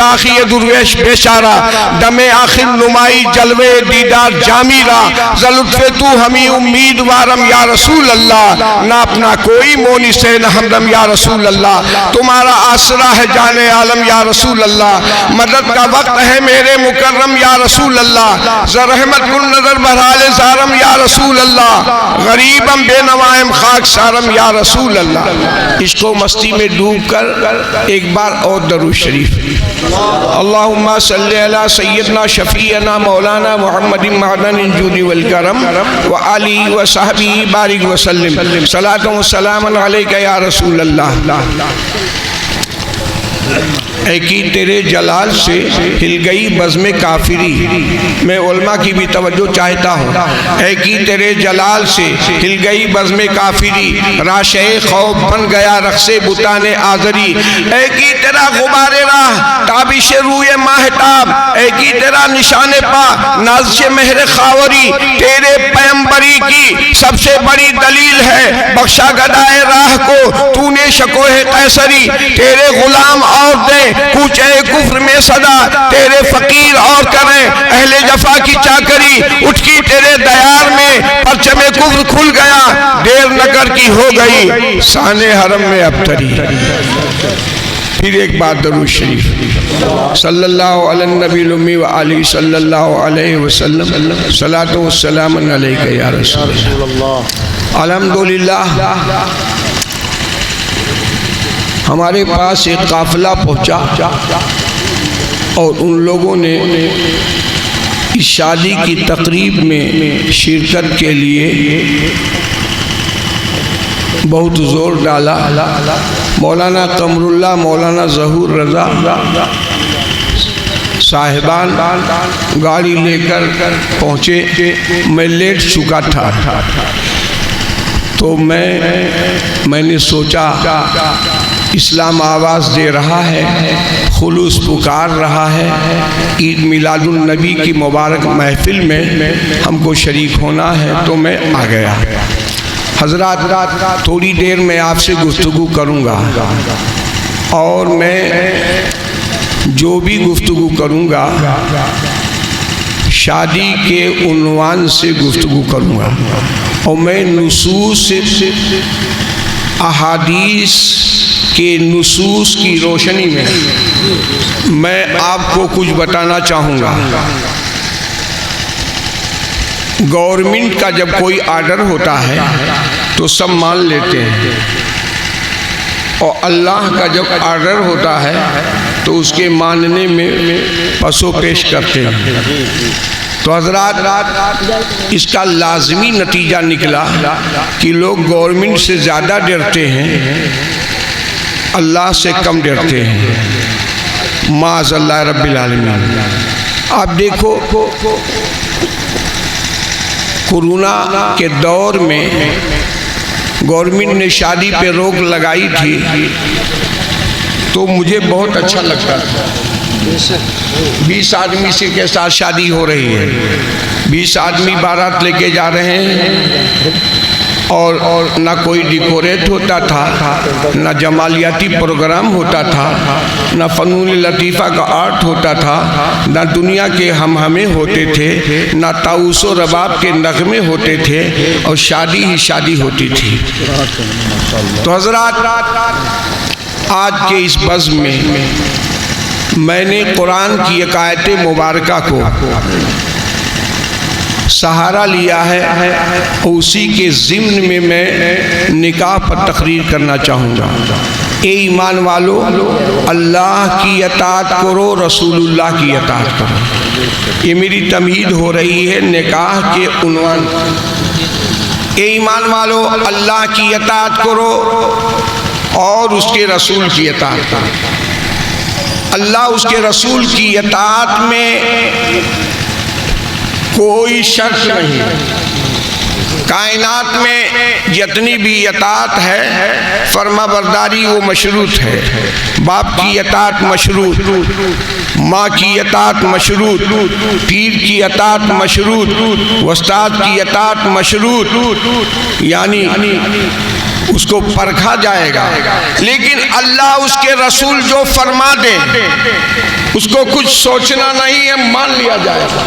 آخی درویش بیچارہ دم آخر نمائی جلوے دیدار جامی را ذلطف تو ہمیں امیدوارم یا رسول اللہ نہ اپنا کوئی مونی سے نہ ہمدم یا رسول اللہ تمہارا آسرا ہے جان عالم یا رسول اللہ مدد کا وقت ہے میرے مکرم یا رسول اللہ زرحمت کن نظر بہرال زارم یا رسول اللہ غریبم بے نوائم خاک سارم یا رسول اللہ۔ عشق و مستی میں ڈوب کر ایک بار اور درود شریف اللہم صلی علی سیدنا شفیعنا مولانا محمد معدن الجود والکرم وآلہ وصحبہ بارک وسلم صلاۃ و سلام علیکہ یا رسول اللہ۔ اے کی تیرے جلال سے ہل گئی بزم کافری، میں علماء کی بھی توجہ چاہتا ہوں، اے کی تیرے جلال سے ہل گئی بزم کافری، راشے خوف بن گیا رقص بتان آزری، اے کی تیرا غبار راہ تابش روئے ماہتاب، اے کی تیرا نشان پا نازش مہر خاوری، تیرے پیمبری کی سب سے بڑی دلیل ہے بخشا گدائے راہ کو تو نے شکوہ قیصری، تیرے غلام اور دیں کوچے کفر میں صدا، تیرے فقیر اور کریں اہل جفا کی چاکری، اٹھ کی تیرے دیار میں پرچم کفر کھل گیا، دیر نگر کی ہو گئی سان حرم میں ابتری۔ پھر ایک بار درود شریف صلی اللہ علی النبی الامی وآلہ صلی اللہ علیہ وسلم صلاۃ و سلام علیکہ یا رسول اللہ۔ الحمدللہ ہمارے پاس ایک قافلہ پہنچا اور ان لوگوں نے اس شادی کی تقریب میں شرکت کے لیے بہت زور ڈالا۔ مولانا قمر اللہ، مولانا ظہور رضا صاحبان گاڑی لے کر پہنچے، میں لیٹ چکا تھا تو میں نے سوچا اسلام آواز دے رہا ہے، خلوص پکار رہا ہے، عید میلاد النبی کی مبارک محفل میں ہم کو شریک ہونا ہے، تو میں آ گیا۔ حضرات تھوڑی دیر میں آپ سے گفتگو کروں گا اور میں جو بھی گفتگو کروں گا شادی کے عنوان سے گفتگو کروں گا، اور میں نصوص احادیث کے نصوص کی روشنی میں آپ کو کچھ بتانا چاہوں گا۔ گورنمنٹ کا جب کوئی آرڈر ہوتا ہے تو سب مان لیتے ہیں، اور اللہ کا جب آرڈر ہوتا ہے تو اس کے ماننے میں پسو پیش کرتے ہیں۔ تو حضرات اس کا لازمی نتیجہ نکلا کہ لوگ گورنمنٹ سے زیادہ ڈرتے ہیں، اللہ سے کم ڈرتے ہیں، معاذ اللہ رب العالمین۔ آپ دیکھو کورونا کے دور میں گورنمنٹ نے شادی پہ روک لگائی تھی تو مجھے بہت اچھا لگتا تھا۔ 20 آدمی سے کے ساتھ شادی ہو رہی ہے، 20 آدمی بارات لے کے جا رہے ہیں، اور نہ کوئی ڈیکوریٹ ہوتا تھا، نہ جمالیاتی پروگرام ہوتا تھا، نہ فنون لطیفہ کا آرٹ ہوتا تھا، نہ دنیا کے ہمے ہوتے تھے، نہ طاؤس و رباب کے نغمے ہوتے تھے، اور شادی ہی شادی ہوتی تھی۔ تو حضرات آج کے اس بزم میں نے قرآن کی ایک آیت مبارکہ کو سہارا لیا ہے، اسی کے ضمن میں نکاح پر تقریر کرنا چاہوں گا۔ اے ایمان والو، اللہ کی اطاعت کرو، رسول اللہ کی اطاعت کرو۔ یہ میری تمہید ہو رہی ہے نکاح کے عنوان۔ اے ایمان والو، اللہ کی اطاعت کرو اور اس کے رسول کی اطاعت کرو۔ اللہ اس کے رسول کی اطاعت میں کوئی شرط نہیں۔ کائنات میں جتنی بھی اطاعت ہے فرما برداری وہ مشروط ہے۔ باپ کی اطاعت مشروط، ماں کی اطاعت مشروط، پیر کی اطاعت مشروط، استاد کی اطاعت مشروط، یعنی اس کو پرکھا جائے گا، لیکن اللہ اس کے رسول جو فرما دے اس کو کچھ سوچنا نہیں ہے، مان لیا جائے گا۔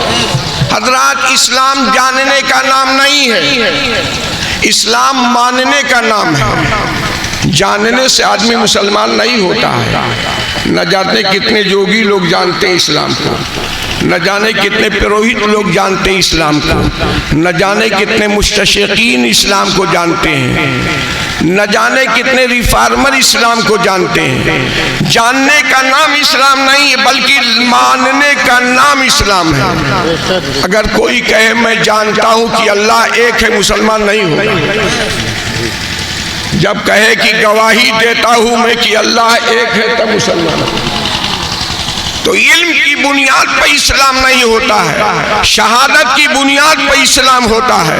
حضرات، اسلام جاننے کا نام نہیں ہے، اسلام ماننے کا نام ہے۔ جاننے سے آدمی مسلمان نہیں ہوتا ہے۔ نہ جانے کتنے جوگی لوگ جانتے ہیں اسلام کو، نہ جانے کتنے پروہت لوگ جانتے ہیں اسلام کو، نہ جانے کتنے مستشرقین اسلام کو جانتے ہیں، نہ جانے کتنے ریفارمر اسلام کو جانتے ہیں۔ جاننے کا نام اسلام نہیں ہے، بلکہ ماننے کا نام اسلام ہے۔ اگر کوئی کہے میں جانتا ہوں کہ اللہ ایک ہے، مسلمان نہیں ہوگا۔ جب کہے کہ گواہی دیتا ہوں میں کہ اللہ ایک ہے، تب مسلمان ہے۔ تو علم کی بنیاد پر اسلام نہیں ہوتا ہے، شہادت کی بنیاد پر اسلام ہوتا ہے۔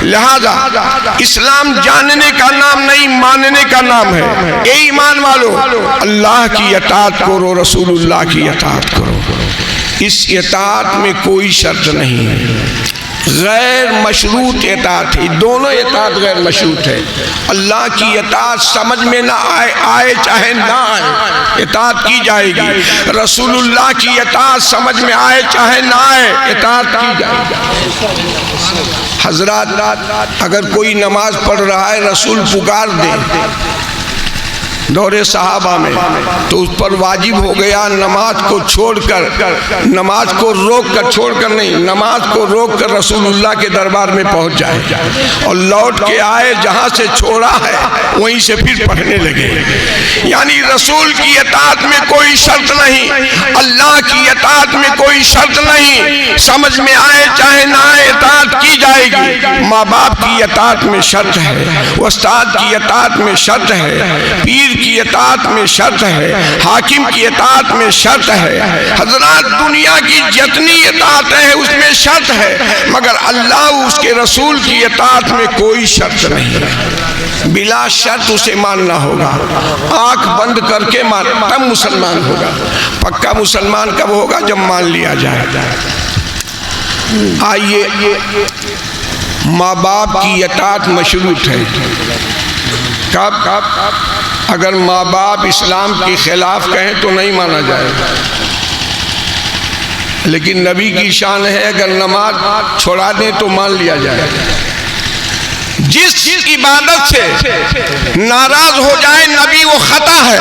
لہذا اسلام جاننے کا نام نہیں، ماننے کا نام ہے۔ اے ایمان والو، اللہ کی اطاعت کرو، رسول اللہ کی اطاعت کرو۔ اس اطاعت میں کوئی شرط نہیں ہے، غیر مشروط اطاعت ہے۔ دونوں اطاعت غیر مشروط ہے۔ اللہ کی اطاعت سمجھ میں نہ آئے چاہے نہ آئے، اطاعت کی جائے گی۔ رسول اللہ کی اطاعت سمجھ میں آئے چاہے نہ آئے، اطاعت کی جائے گی۔ حضرات، اگر کوئی نماز پڑھ رہا ہے، رسول پکار دے دور صحابہ میں، تو اس پر واجب ہو گیا نماز کو چھوڑ کر، نماز کو روک کر، چھوڑ کر نہیں، نماز کو روک کر رسول اللہ کے دربار میں پہنچ جائے اور لوٹ کے آئے جہاں سے چھوڑا ہے وہیں سے پھر پڑھنے لگے۔ یعنی رسول کی اطاعت میں کوئی شرط نہیں، اللہ کی اطاعت میں کوئی شرط نہیں، سمجھ میں آئے چاہے نہ آئے اطاعت کی جائے گی۔ ماں باپ کی اطاعت میں شرط ہے، استاد کی اطاعت میں شرط ہے، پیر کی اطاعت میں شرط ہے، حاکم کی اطاعت میں شرط ہے۔ حضرات، دنیا کی جتنی اطاعت ہے اس میں شرط ہے، مگر اللہ اس کے رسول کی اطاعت میں کوئی شرط نہیں۔ بلا شرط اسے ماننا ہوگا، آنکھ بند کر کے تب مسلمان ہوگا۔ پکا مسلمان کب ہوگا؟ جب مان لیا جائے۔ آئیے، ماں باپ کی اطاعت مشروط ہے۔ کب؟ اگر ماں باپ اسلام کے خلاف کہیں تو نہیں مانا جائے گا، لیکن نبی کی شان ہے اگر نماز چھوڑا دیں تو مان لیا جائے گا۔ جس عبادت سے ناراض ہو جائے نبی وہ خطا ہے،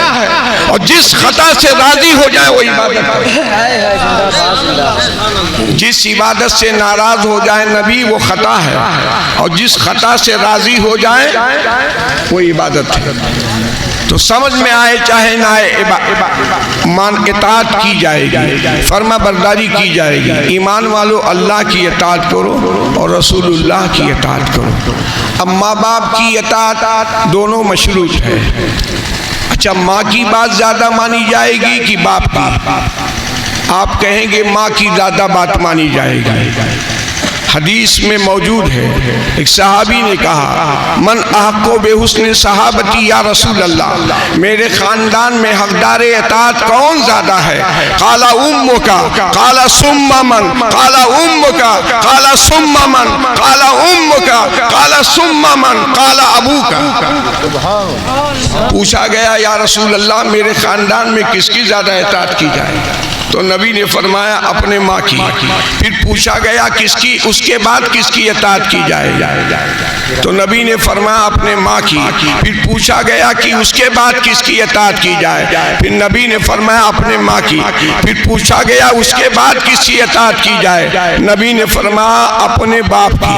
اور جس خطا سے راضی ہو جائے وہ عبادت ہے۔ جس عبادت سے ناراض ہو جائے نبی وہ خطا ہے، اور جس خطا سے راضی ہو جائے وہ عبادت ہے۔ تو سمجھ میں آئے چاہے نہ آئے، اطاعت کی جائے گی، فرما برداری کی جائے گی۔ ایمان والو، اللہ کی اطاعت کرو اور رسول اللہ کی اطاعت کرو۔ اب ماں باپ کی اطاعت دونوں مشروط ہے۔ اچھا، ماں کی بات زیادہ مانی جائے گی کہ باپ کی؟ آپ کہیں گے ماں کی زیادہ بات مانی جائے گی۔ حدیث میں موجود ہے، ایک صحابی نے کہا من احق بے حسن صحابتی یا رسول اللہ، میرے خاندان میں حقدار اطاعت کون زیادہ ہے؟ قال امک، قال ثم من، قال امک، قال ثم من، قال امک، قال ثم من، قال ابوک۔ پوچھا گیا یا رسول اللہ میرے خاندان میں کس کی زیادہ اطاعت کی جائے؟ تو نبی نے فرمایا اپنے ماں کی۔ پھر پوچھا گیا کس کی، اس کے بعد کس کی اطاعت کی جائے؟ تو نبی نے فرمایا اپنے ماں کی۔ پھر پوچھا گیا کہ اس کے بعد کس کی اطاعت کی جائے؟ پھر نبی نے فرمایا اپنے ماں کی۔ پھر پوچھا گیا اس کے بعد کس کی اطاعت کی جائے؟ نبی نے فرمایا اپنے باپ کی۔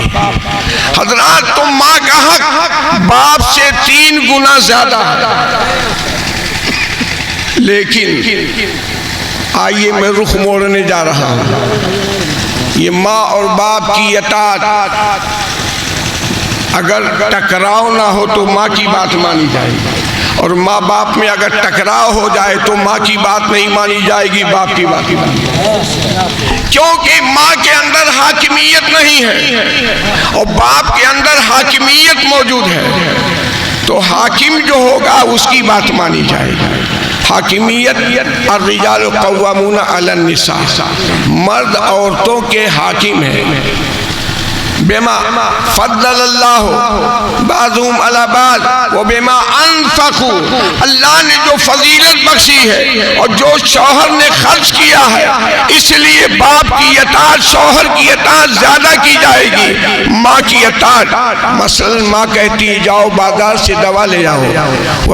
حضرات، تو ماں کا حق باپ سے 3 گنا زیادہ ہے۔ لیکن آئیے میں رخ موڑنے جا رہا ہوں۔ یہ ماں اور باپ کی اطاعت، اگر ٹکراؤ نہ ہو تو ماں کی بات مانی جائے گی، اور ماں باپ میں اگر ٹکراؤ ہو جائے تو ماں کی بات نہیں مانی جائے گی، باپ کی بات مانی جائے گی۔ کیونکہ ماں کے اندر حاکمیت نہیں ہے اور باپ کے اندر حاکمیت موجود ہے، تو حاکم جو ہوگا اس کی بات مانی جائے گی۔ حاکمیت، الرجال قوامون علی النساء، مرد عورتوں کے حاکم ہیں۔ بما فضل اللہ بعضهم علی بعض وبما انفقوا، اللہ نے جو فضیلت بخشی ہے اور جو شوہر نے خرچ کیا ہے، اس لیے باپ کی اطاعت شوہر کی اطاعت زیادہ کی جائے گی۔ ماں کی اطاعت، مثلا ماں کہتی ہے جاؤ بازار سے دوا لے آؤ،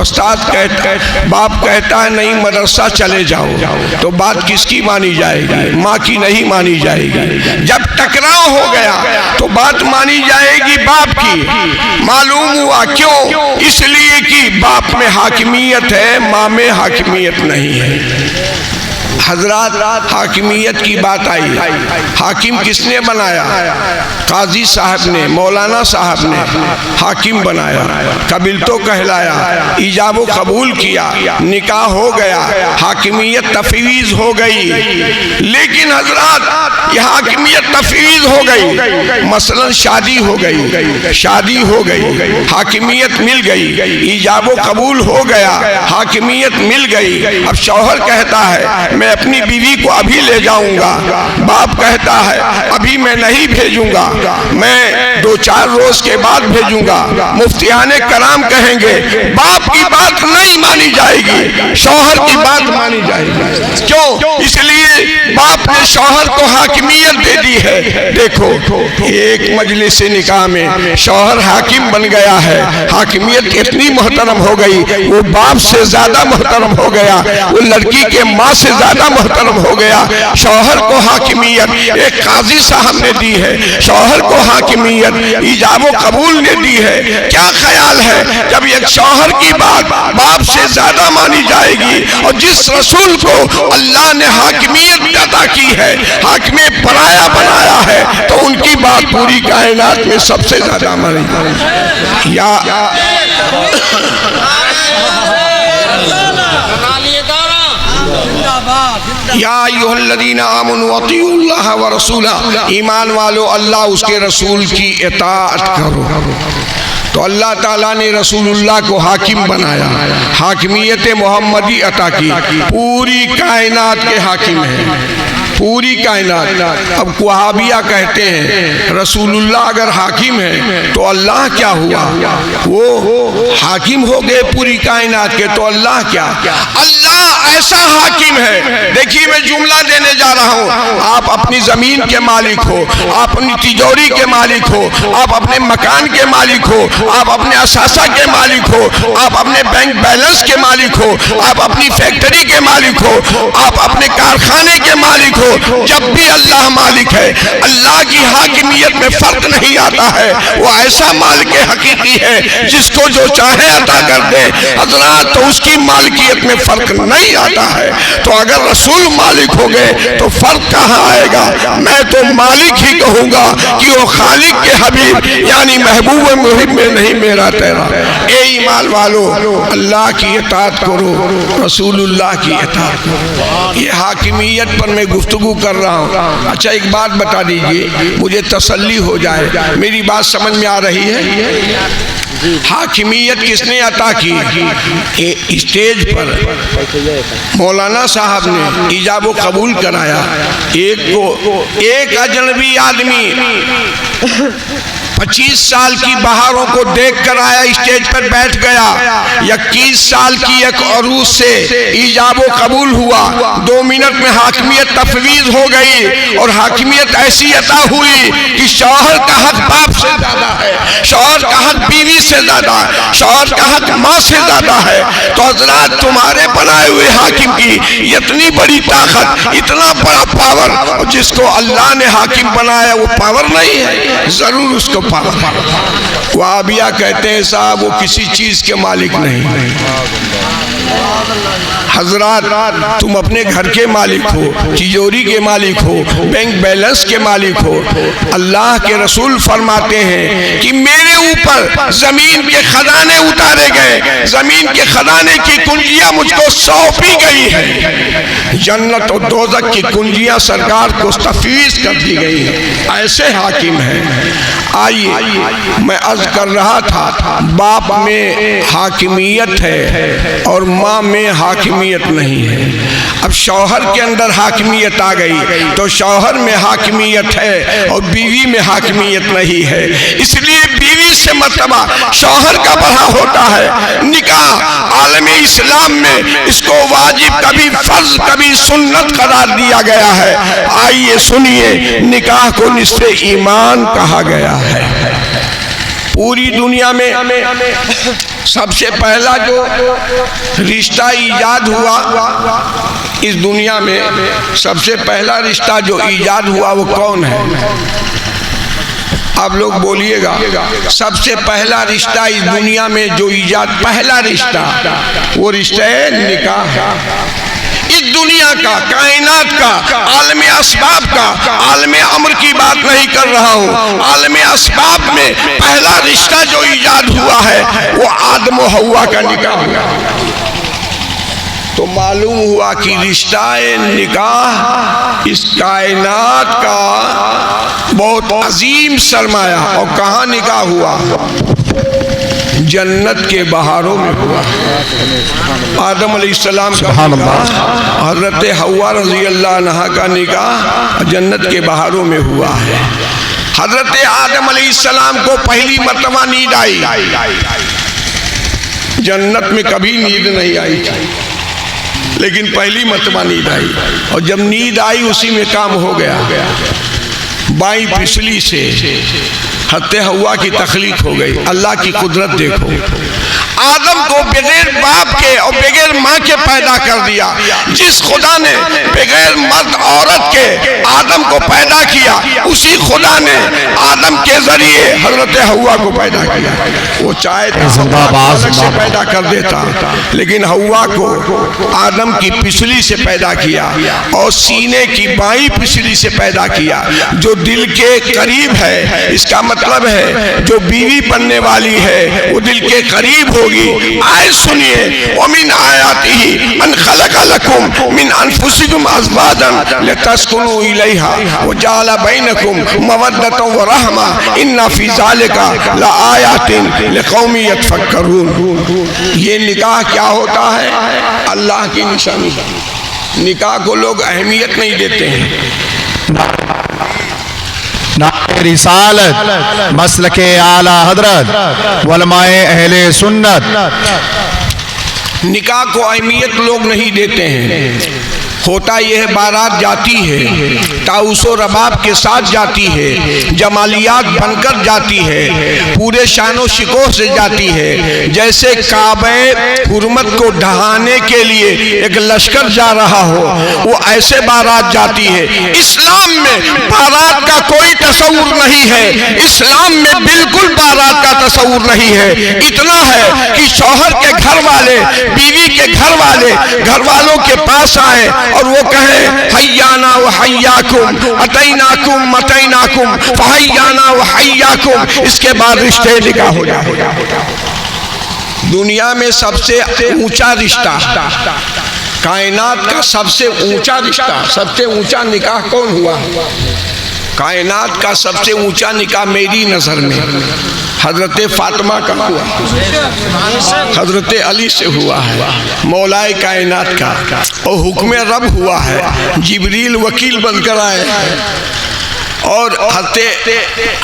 استاد کہتا ہے، باپ کہتا ہے نہیں مدرسہ چلے جاؤ، تو بات کس کی مانی جائے گی؟ ماں کی نہیں مانی جائے گی۔ جب ٹکراؤ ہو گیا تو بات مانی جائے گی باپ کی۔ معلوم ہوا کیوں؟ اس لیے کہ باپ میں حاکمیت ہے، ماں میں حاکمیت نہیں ہے۔ حضرات حاکمیت کی بات آئی، حاکم کس نے بنایا؟ قاضی صاحب نے، مولانا صاحب نے حاکم بنایا، قبل تو کہلایا، ایجاب و قبول کیا، نکاح ہو گیا، حاکمیت تفویض ہو گئی۔ لیکن حضرات یہ حاکمیت تفویض ہو گئی، مثلا شادی ہو گئی، شادی ہو گئی، حاکمیت مل گئی، ایجاب و قبول ہو گیا، حاکمیت مل گئی۔ اب شوہر کہتا ہے میں اپنی بیوی کو ابھی لے جاؤں گا، باپ کہتا ہے ابھی میں نہیں بھیجوں گا، میں 2-4 روز کے بعد بھیجوں گا۔ مفتیان کرام کہیں گے باپ کی بات نہیں مانی جائے گی، شوہر کی بات مانی جائے گی۔ کیوں؟ اس لیے باپ نے شوہر کو حاکمیت دے دی ہے۔ دیکھو ایک مجلس نکاح میں شوہر حاکم بن گیا ہے، حاکمیت اتنی محترم ہو گئی، وہ باپ سے زیادہ محترم ہو گیا، وہ لڑکی کے ماں سے زیادہ محترم ہو گیا۔ شوہر کو حاکمیت ایک قاضی صاحب نے دی ہے، شوہر کو حاکمیت ایجاب و قبول نے دی ہے۔ کیا خیال ہے جب ایک شوہر کی بات باپ سے زیادہ مانی جائے گی، اور جس رسول کو اللہ نے حاکمیت عطا کی ہے، حاکم پرایا بنایا ہے، تو ان کی بات پوری کائنات میں سب سے زیادہ مانی جائے گی۔ یا ایھا الذین آمنوا اطیعوا اللہ ورسولہ، ایمان والو اللہ اس کے رسول کی اطاعت کرو۔ تو اللہ تعالیٰ نے رسول اللہ کو حاکم بنایا، حاکمیت محمدی عطا کی، پوری کائنات کے حاکم ہیں، پوری کائنات۔ اب وہابیہ کہتے ہیں رسول اللہ اگر حاکم ہے تو اللہ کیا ہوا؟ وہ حاکم ہو گئے پوری کائنات کے، تو اللہ کیا؟ اللہ ایسا حاکم ہے۔ دیکھیے میں جملہ دینے جا رہا ہوں، آپ اپنی زمین کے مالک ہو، آپ اپنی تجوری کے مالک ہو، آپ اپنے مکان کے مالک ہو، آپ اپنے اثاثہ کے مالک ہو، آپ اپنے بینک بیلنس کے مالک ہو، آپ اپنی فیکٹری کے مالک ہو، آپ اپنے کارخانے کے مالک ہو۔ جب بھی اللہ مالک ہے، اللہ کی حاکمیت میں فرق نہیں آتا ہے، وہ ایسا مالک حقیقی ہے جس کو جو چاہے عطا کر دے۔ حضرات تو اس کی مالکیت میں فرق نہیں آتا ہے، تو اگر رسول مالک ہو گئے تو فرق کہاں آئے گا؟ میں تو مالک ہی کہوں گا کہ وہ خالق کے حبیب یعنی محبوب محب میں نہیں میرا تیرا۔ اے ایمان والو اللہ کی اطاعت کرو، رسول اللہ کی اطاعت کرو۔ یہ حاکمیت پر میں گفتگو کر رہا ہوں۔ اچھا ایک بات بتا دیجئے مجھے تسلی ہو جائے، میری بات سمجھ میں آ رہی ہے؟ حاکمیت کس نے عطا کی؟ اسٹیج پر مولانا صاحب نے ایجاب و قبول کرایا، ایک اجنبی آدمی 25 سال کی بہاروں کو دیکھ کر آیا، اسٹیج پر بیٹھ گیا، 21 سال کی ایک عروس سے ایجاب و قبول ہوا، 2 منٹ میں حاکمیت تفویض ہو گئی، اور حاکمیت ایسی عطا ہوئی کہ شوہر کا حق باپ سے زیادہ ہے، شوہر کا حق بیوی سے زیادہ ہے، شوہر کا حق ماں سے زیادہ ہے۔ تو حضرات تمہارے بنائے ہوئے حاکم کی اتنی بڑی طاقت، اتنا بڑا پاور، اور جس کو اللہ نے حاکم بنایا وہ پاور نہیں ہے، ضرور اس کو پاور۔ وہابیہ کہتے ہیں صاحب وہ کسی چیز کے مالک نہیں۔ حضرات تم اپنے گھر کے مالک ہو، تجوری کے مالک ہو، بینک بیلنس کے مالک ہو۔ اللہ کے رسول فرماتے ہیں کہ میرے اوپر زمین کے خزانے اتارے گئے، زمین کے خزانے کی کنجیاں مجھ کو سونپی گئی ہیں، جنت و دوزخ کی کنجیاں سرکار کو تفویض کر دی گئی ہیں۔ ایسے حاکم ہیں۔ ہے۔ آئیے میں عرض کر رہا تھا باپ میں حاکمیت ہے اور ماں میں حاکمیت نہیں ہے۔ اب شوہر کے اندر حاکمیت آ گئی تو شوہر میں حاکمیت ہے اور بیوی میں حاکمیت نہیں ہے، اس لیے بیوی سے مرتبہ شوہر کا بڑھا ہوتا ہے۔ نکاح عالم اسلام میں اس کو واجب کبھی فرض کبھی سنت قرار دیا گیا ہے۔ آئیے سنیے، نکاح کو نصف ایمان کہا گیا ہے۔ پوری دنیا میں سب سے پہلا جو رشتہ ایجاد ہوا، اس دنیا میں سب سے پہلا رشتہ جو ایجاد ہوا وہ کون ہے؟ آپ لوگ بولیے گا۔ سب سے پہلا رشتہ اس دنیا میں جو ایجاد، پہلا رشتہ وہ رشتہ ہے نکاح۔ اس دنیا کا، کائنات کا، عالم اسباب کا، عالم امر کی بات نہیں کر رہا ہوں، عالم اسباب میں پہلا رشتہ جو ایجاد ہوا ہے وہ آدم و حوا کا نکاح ہوا۔ تو معلوم ہوا کہ رشتہ نکاح اس کائنات کا بہت عظیم سرمایہ۔ اور کہاں نکاح ہوا؟ جنت کے بہاروں میں ہوا۔ آدم علیہ السلام کا حضرت حوا رضی اللہ عنہا کا نکاح جنت کے بہاروں میں ہوا ہے۔ حضرت آدم علیہ السلام کو پہلی مرتبہ نیند آئی، جنت میں کبھی نیند نہیں آئی تھی، لیکن پہلی مرتبہ نیند آئی، اور جب نیند آئی اسی میں کام ہو گیا۔ بائیں پسلی سے حضرت حوا کی تخلیق ہو گئی۔ اللہ کی قدرت دیکھو، آدم کو بغیر باپ کے اور بغیر ماں کے پیدا کر دیا۔ جس خدا نے بغیر مرد عورت کے آدم کو پیدا کیا، اسی خدا نے آدم کے ذریعے حضرت حوا کو پیدا کیا۔ وہ چاہے الگ سے پیدا کر دیتا، لیکن حوا کو آدم کی پسلی سے پیدا کیا اور سینے کی بائیں پسلی سے پیدا کیا، جو دل کے قریب ہے۔ اس کا مطلب ہے جو بیوی بننے والی ہے وہ دل کے قریب ہوگی۔ آئے سنیے، وَمِنْ آيَاتِهِ أَنْ خَلَقَ لَكُمْ مِنْ أَنفُسِكُمْ أَزْوَاجًا لِتَسْكُنُوا إِلَيْهَا وَجَعَلَ بَيْنَكُمْ مَوَدَّةً وَرَحْمَةً إِنَّ فِي ذَلِكَ لَآيَاتٍ لِقَوْمٍ يَتَفَكَّرُونَ۔ یہ نکاح کیا ہوتا ہے؟ اللہ کی نشانی۔ نکاح کو لوگ اہمیت نہیں دیتے ہیں۔ رسالت، مسلک اعلی حضرت، علماء اہل سنت، نکاح کو اہمیت لوگ نہیں دیتے ہیں۔ ہوتا یہ ہے بارات جاتی ہے، طاؤس و رباب کے ساتھ جاتی ہے، جمالیات بن کر جاتی ہے، پورے شان و شکوہ سے جاتی ہے، جیسے کعبہ حرمت کو ڈھانے کے لیے ایک لشکر جا رہا ہو، وہ ایسے بارات جاتی ہے۔ اسلام میں بارات کا کوئی تصور نہیں ہے، اسلام میں بالکل بارات کا تصور نہیں ہے۔ اتنا ہے کہ شوہر کے گھر والے بیوی کے گھر والے گھر والوں کے پاس آئیں اور وہ کہیں حیانا و حیاکم، اتیناکم اتیناکم فحیانا و حیاکم، اس کے بعد رشتے نکاح ہو جائے۔ دنیا میں سب سے اونچا رشتہ، کائنات کا سب سے اونچا رشتہ، سب سے اونچا نکاح کون ہوا؟ کائنات کا سب سے اونچا نکاح میری نظر میں حضرت فاطمہ کا ہوا، حضرت علی سے ہوا ہے، مولائے کائنات کا، اور حکم رب ہوا ہے، جبریل وکیل بن کر آئے ہیں، اور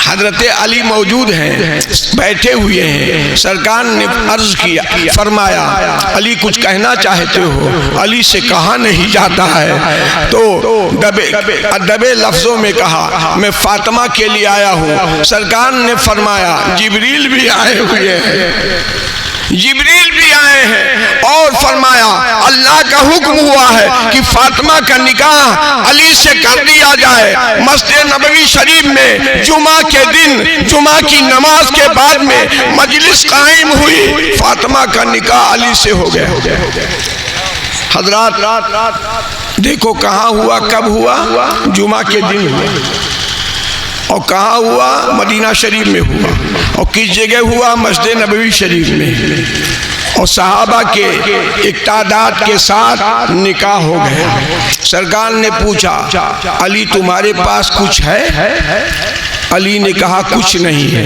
حضرت علی موجود ہیں، بیٹھے ہوئے ہیں۔ سرکار نے عرض کیا، فرمایا علی کچھ کہنا چاہتے ہو؟ علی سے کہا نہیں جاتا ہے، تو دبے لفظوں میں کہا میں فاطمہ کے لیے آیا ہوں۔ سرکار نے فرمایا جبریل بھی آئے ہوئے ہیں، جبریل بھی آئے ہیں، اور فرمایا اللہ کا حکم ہوا ہے کہ فاطمہ کا نکاح علی سے کر دیا جائے۔ مسجد نبوی شریف میں جمعہ کے دن جمعہ کی نماز کے بعد میں مجلس قائم ہوئی، فاطمہ کا نکاح علی سے ہو گیا۔ حضرات دیکھو کہاں ہوا، کب ہوا؟ جمعہ کے دن ہوا، اور کہاں ہوا؟ مدینہ شریف میں ہوا، اور کس جگہ ہوا؟ مسجد نبوی شریف میں، اور صحابہ کے ایک تعداد کے ساتھ نکاح ہو گیا۔ سرکار نے پوچھا علی تمہارے پاس کچھ ہے؟ علی نے کہا کچھ نہیں ہے.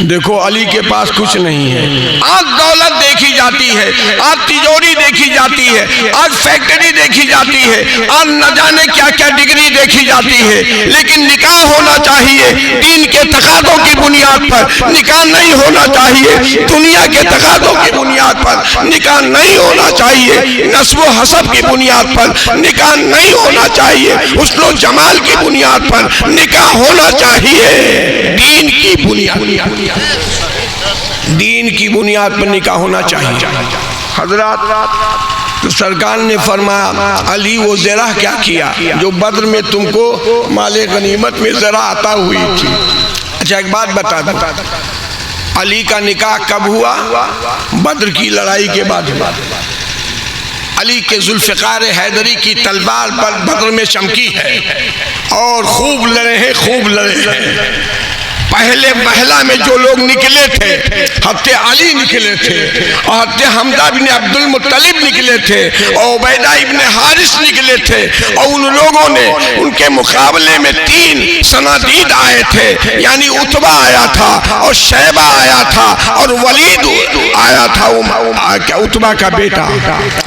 دیکھو علی کے پاس کچھ نہیں ہے. آج دولت دیکھی جاتی ہے, آج تجوری دیکھی جاتی ہے, آج فیکٹری دیکھی جاتی ہے, آج نہ جانے کیا کیا ڈگری دیکھی جاتی ہے, لیکن نکاح ہونا چاہیے دین کے تقاضوں کی بنیاد پر. نکاح نہیں ہونا چاہیے دنیا کے تقاضوں کی بنیاد پر. نکاح نہیں ہونا چاہیے نسب و حسب کی بنیاد پر. نکاح نہیں ہونا چاہیے حسن و جمال کی بنیاد پر. نکاح ہونا چاہیے دین کی بنیاد, دین کی بنیاد پر نکاح ہونا چاہیے. حضرات تو سرکار نے فرمایا علی وہ زرہ کیا کیا جو بدر میں تم کو مال غنیمت میں زرہ عطا ہوئی تھی. اچھا ایک بات بتا دوں, علی کا نکاح کب ہوا؟ بدر کی لڑائی کے بعد. علی کے ذوالفقار حیدری کی تلوار پر بدر میں چمکی ہے اور خوب لڑے ہیں, خوب لڑے ہیں. پہلے محلہ میں جو لوگ نکلے تھے حضرت علی نکلے تھے, اور حضرت حمزہ بن عبد المطلب نکلے تھے, اور عبیدہ ابن حارث نکلے تھے, اور ان لوگوں نے ان کے مقابلے میں 3 صنادید آئے تھے. یعنی عتبہ آیا تھا اور شیبہ آیا تھا اور ولید آیا تھا عتبہ کا بیٹا.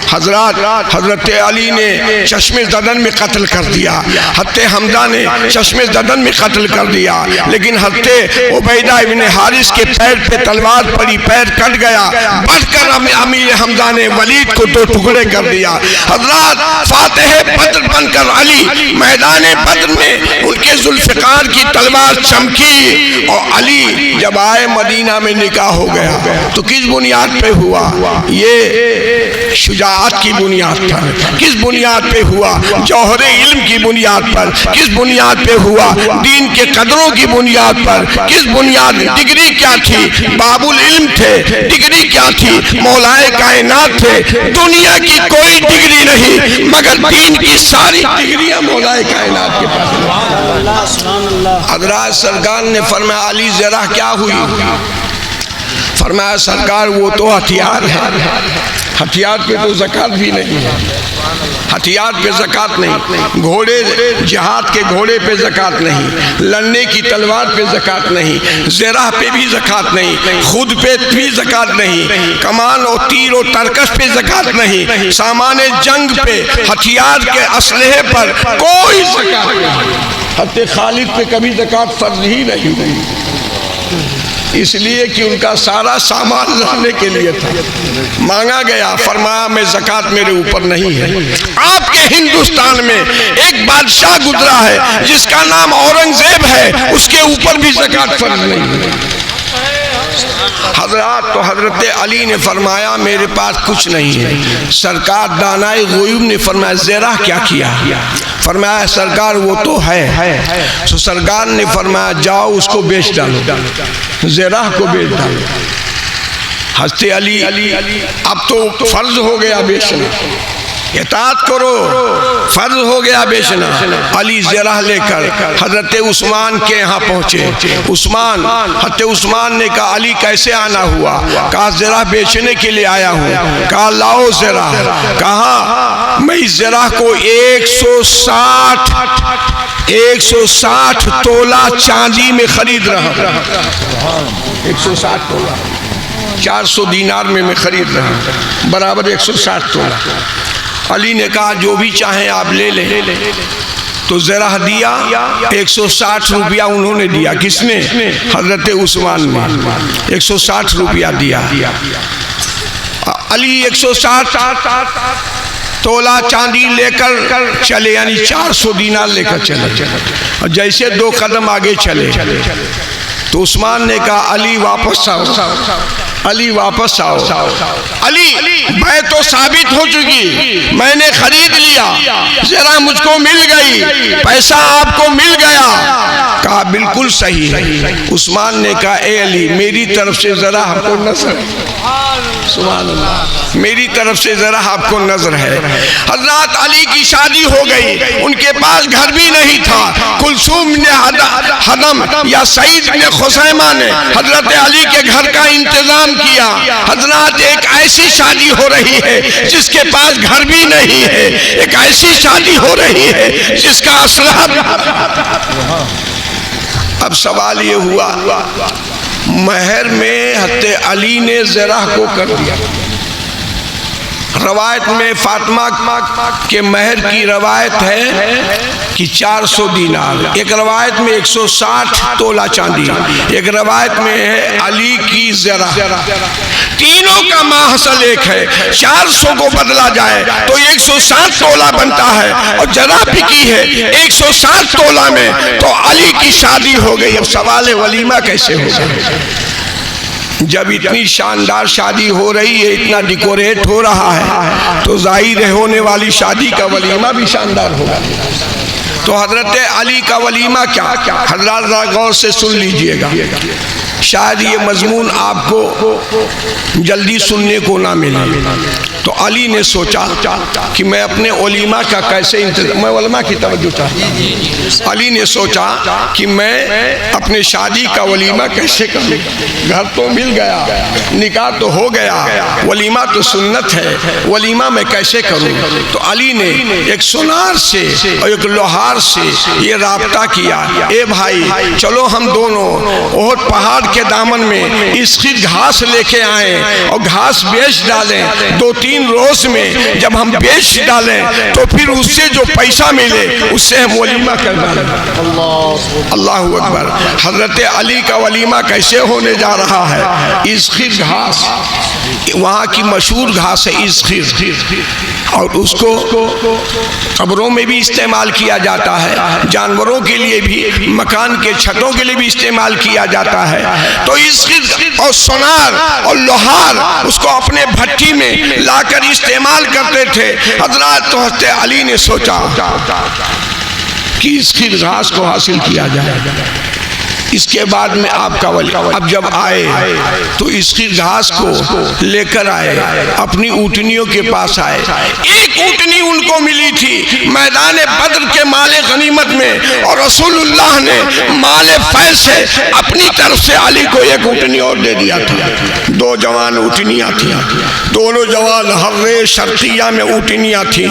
حضرت علی نے چشم زدن میں قتل کر دیا, حضرت حمزہ نے چشم زدن میں قتل کر دیا, لیکن حضرت عبیدہ ابن حارث کے پیر پہ تلوار پڑی, پیر کٹ گیا. بڑھ کر امیر حمزہ نے ولید کو 2 ٹکڑے کر دیا. حضرات فاتح بدر بن کر علی میدان بدر میں ان کے ذوالفقار کی تلوار چمکی, اور علی جب آئے مدینہ میں نکاح ہو گیا. تو کس بنیاد پہ ہوا؟ یہ شجاعت کی بنیاد پر. کس بنیاد پہ ہوا؟ جوہر علم کی بنیاد پر. کس بنیاد پہ ہوا؟ دین کے قدروں کی بنیاد پر. کس بنیاد؟ ڈگری کیا تھی؟ باب العلم تھے. ڈگری کیا تھی؟ مولائے کائنات تھے. دنیا کی کوئی ڈگری نہیں مگر دین کی ساری ڈگریاں مولائے کائنات کے پاس. حضرات سرکار نے فرمایا علی زرہ کیا ہوئی؟ فرمایا سرکار وہ تو ہتھیار ہے. ہتھیار پہ تو زکوٰۃ بھی نہیں ہے. ہتھیار پہ زکوٰۃ نہیں, گھوڑے جہاد کے گھوڑے پہ زکوٰۃ نہیں, لڑنے کی تلوار پہ زکوٰۃ نہیں, زرہ پہ بھی زکوٰۃ نہیں, خود پہ بھی زکوٰۃ نہیں, کمان اور تیر و ترکش پہ زکوٰۃ نہیں, سامان جنگ پہ, ہتھیار کے اسلحے پر کوئی زکوٰۃ نہیں. حضرت خالد پہ کبھی زکوٰۃ فرض ہی نہیں, اس لیے کہ ان کا سارا سامان لڑنے کے لیے تھا. مانگا گیا, فرمایا میں زکوٰۃ میرے اوپر نہیں ہے. آپ کے ہندوستان میں ایک بادشاہ گزرا ہے جس کا نام اورنگزیب ہے, اس کے اوپر بھی زکوٰۃ فرض نہیں ہے. حضرات تو حضرت علی نے فرمایا میرے پاس کچھ نہیں ہے. سرکار دانائے غیوب نے فرمایا زرہ کیا کیا؟ فرمایا سرکار وہ تو ہے. تو سرکار نے فرمایا جاؤ اس کو بیچ ڈالو, زرہ کو بیچ ڈالو. حضرت علی اب تو فرض ہو گیا بیچنا, اطاعت کرو, فرض ہو گیا بیچنا. علی زرہ لے کر حضرت عثمان کے یہاں پہنچے. حضرت عثمان نے کہا علی کیسے آنا ہوا؟ کہا زرہ بیچنے کے لیے آیا ہوں. کہا لاؤ زرہ. کہا میں اس زرہ کو 160 تولہ چاندی میں خرید رہا ہوں. 160 تولہ 400 دینار میں خرید رہا ہوں, برابر 160 تولہ. علی نے کہا جو بھی چاہیں آپ لے لیں. تو زرہ دیا, 160 روپیہ انہوں نے دیا. کس نے؟ حضرت عثمان نے 160 روپیہ دیا. علی 160 تولہ چاندی لے کر چلے, یعنی 400 دینار لے کر چلے. اور جیسے 2 قدم آگے چلے تو عثمان نے کہا علی واپس آؤ, علی واپس آؤ. علی میں تو ثابت ہو چکی, میں نے خرید لیا, ذرا مجھ کو مل گئی, پیسہ آپ کو مل گیا. کہا بالکل صحیح ہے. عثمان نے کہا اے علی میری طرف سے ذرا آپ کو نظر, سبحان اللہ, میری طرف سے ذرا آپ کو نظر ہے. حضرات علی کی شادی ہو گئی, ان کے پاس گھر بھی نہیں تھا. کلثوم نے حدم یا سعید نے خسیمہ نے حضرت علی کے گھر کا انتظام کیا. حضرات ایک ایسی شادی ہو رہی ہے جس کے پاس گھر بھی نہیں ہے, ایک ایسی شادی ہو رہی ہے جس کا اسلحہ اب سوال یہ ہوا مہر میں حضرت علی نے زرہ کو کر دیا. روایت میں فاطمہ کے مہر کی روایت ہے کہ 400 دینار، ایک روایت میں 160 تولہ چاندی، ایک روایت میں ہے علی کی زرہ. تینوں کا ماحصل ایک ہے. 400 کو بدلا جائے تو 160 تولہ بنتا ہے، اور زرہ بھی کی ہے 160 تولہ میں، تو علی کی شادی ہو گئی. اب سوال ولیمہ کیسے ہوگا؟ جب اتنی شاندار شادی ہو رہی ہے، اتنا ڈیکوریٹ ہو رہا ہے، تو ظاہر ہے ہونے والی شادی کا ولیمہ بھی شاندار ہوگا. تو حضرت علی کا ولیمہ کیا؟ حضرات ذرا غور سے سن لیجئے گا، شاید یہ مضمون آپ کو جلدی سننے کو نہ ملے. تو علی نے سوچا کہ میں اپنے ولیمہ کا کیسے انتظام، میں علماء کی توجہ چاہتا ہوں. علی نے سوچا کہ میں اپنے شادی کا ولیمہ کیسے کروں. گھر تو مل گیا، نکاح تو ہو گیا، ولیمہ تو سنت ہے، ولیمہ میں کیسے کروں. تو علی نے ایک سونار سے اور ایک لوہار سے یہ رابطہ کیا، اے بھائی چلو ہم دونوں احد پہاڑ کے دامن میں اس کی گھاس لے کے آئیں اور گھاس بیچ ڈالیں. 2-3 روز میں جب ہم بیچ ڈالیں تو پھر اس سے جو پیسہ ملے اس سے ہم ولیمہ کر ڈالیں. اللہ اکبر. حضرت علی کا ولیمہ کیسے ہونے جا رہا ہے؟ اسخر گھاس، وہاں کی مشہور گھاس ہے اسخر، اور اس کو قبروں میں بھی استعمال کیا جاتا ہے، جانوروں کے لیے بھی، مکان کے چھتوں کے لیے بھی استعمال کیا جاتا ہے. تو اسخر اور سونار اور لوہار اس کو اپنے بھٹی میں لا کر استعمال کرتے تھے. حضرات تو حضرت علی نے سوچا کہ اسخر گھاس کو حاصل کیا جائے. اس کے بعد میں آپ کا ولی اب جب آئے تو اسخر گھاس کو لے کر آئے، اپنی اونٹنیوں کے پاس آئے. ایک اونٹنی ان کو ملی تھی میدان بدر کے مال غنیمت میں، اور رسول اللہ نے مال فیض سے اپنی طرف سے علی کو ایک اونٹنی اور دے دیا تھا. 2 جوان اونٹنیاں تھیں، دونوں جوان حرے شرقیہ میں اونٹنیاں تھیں.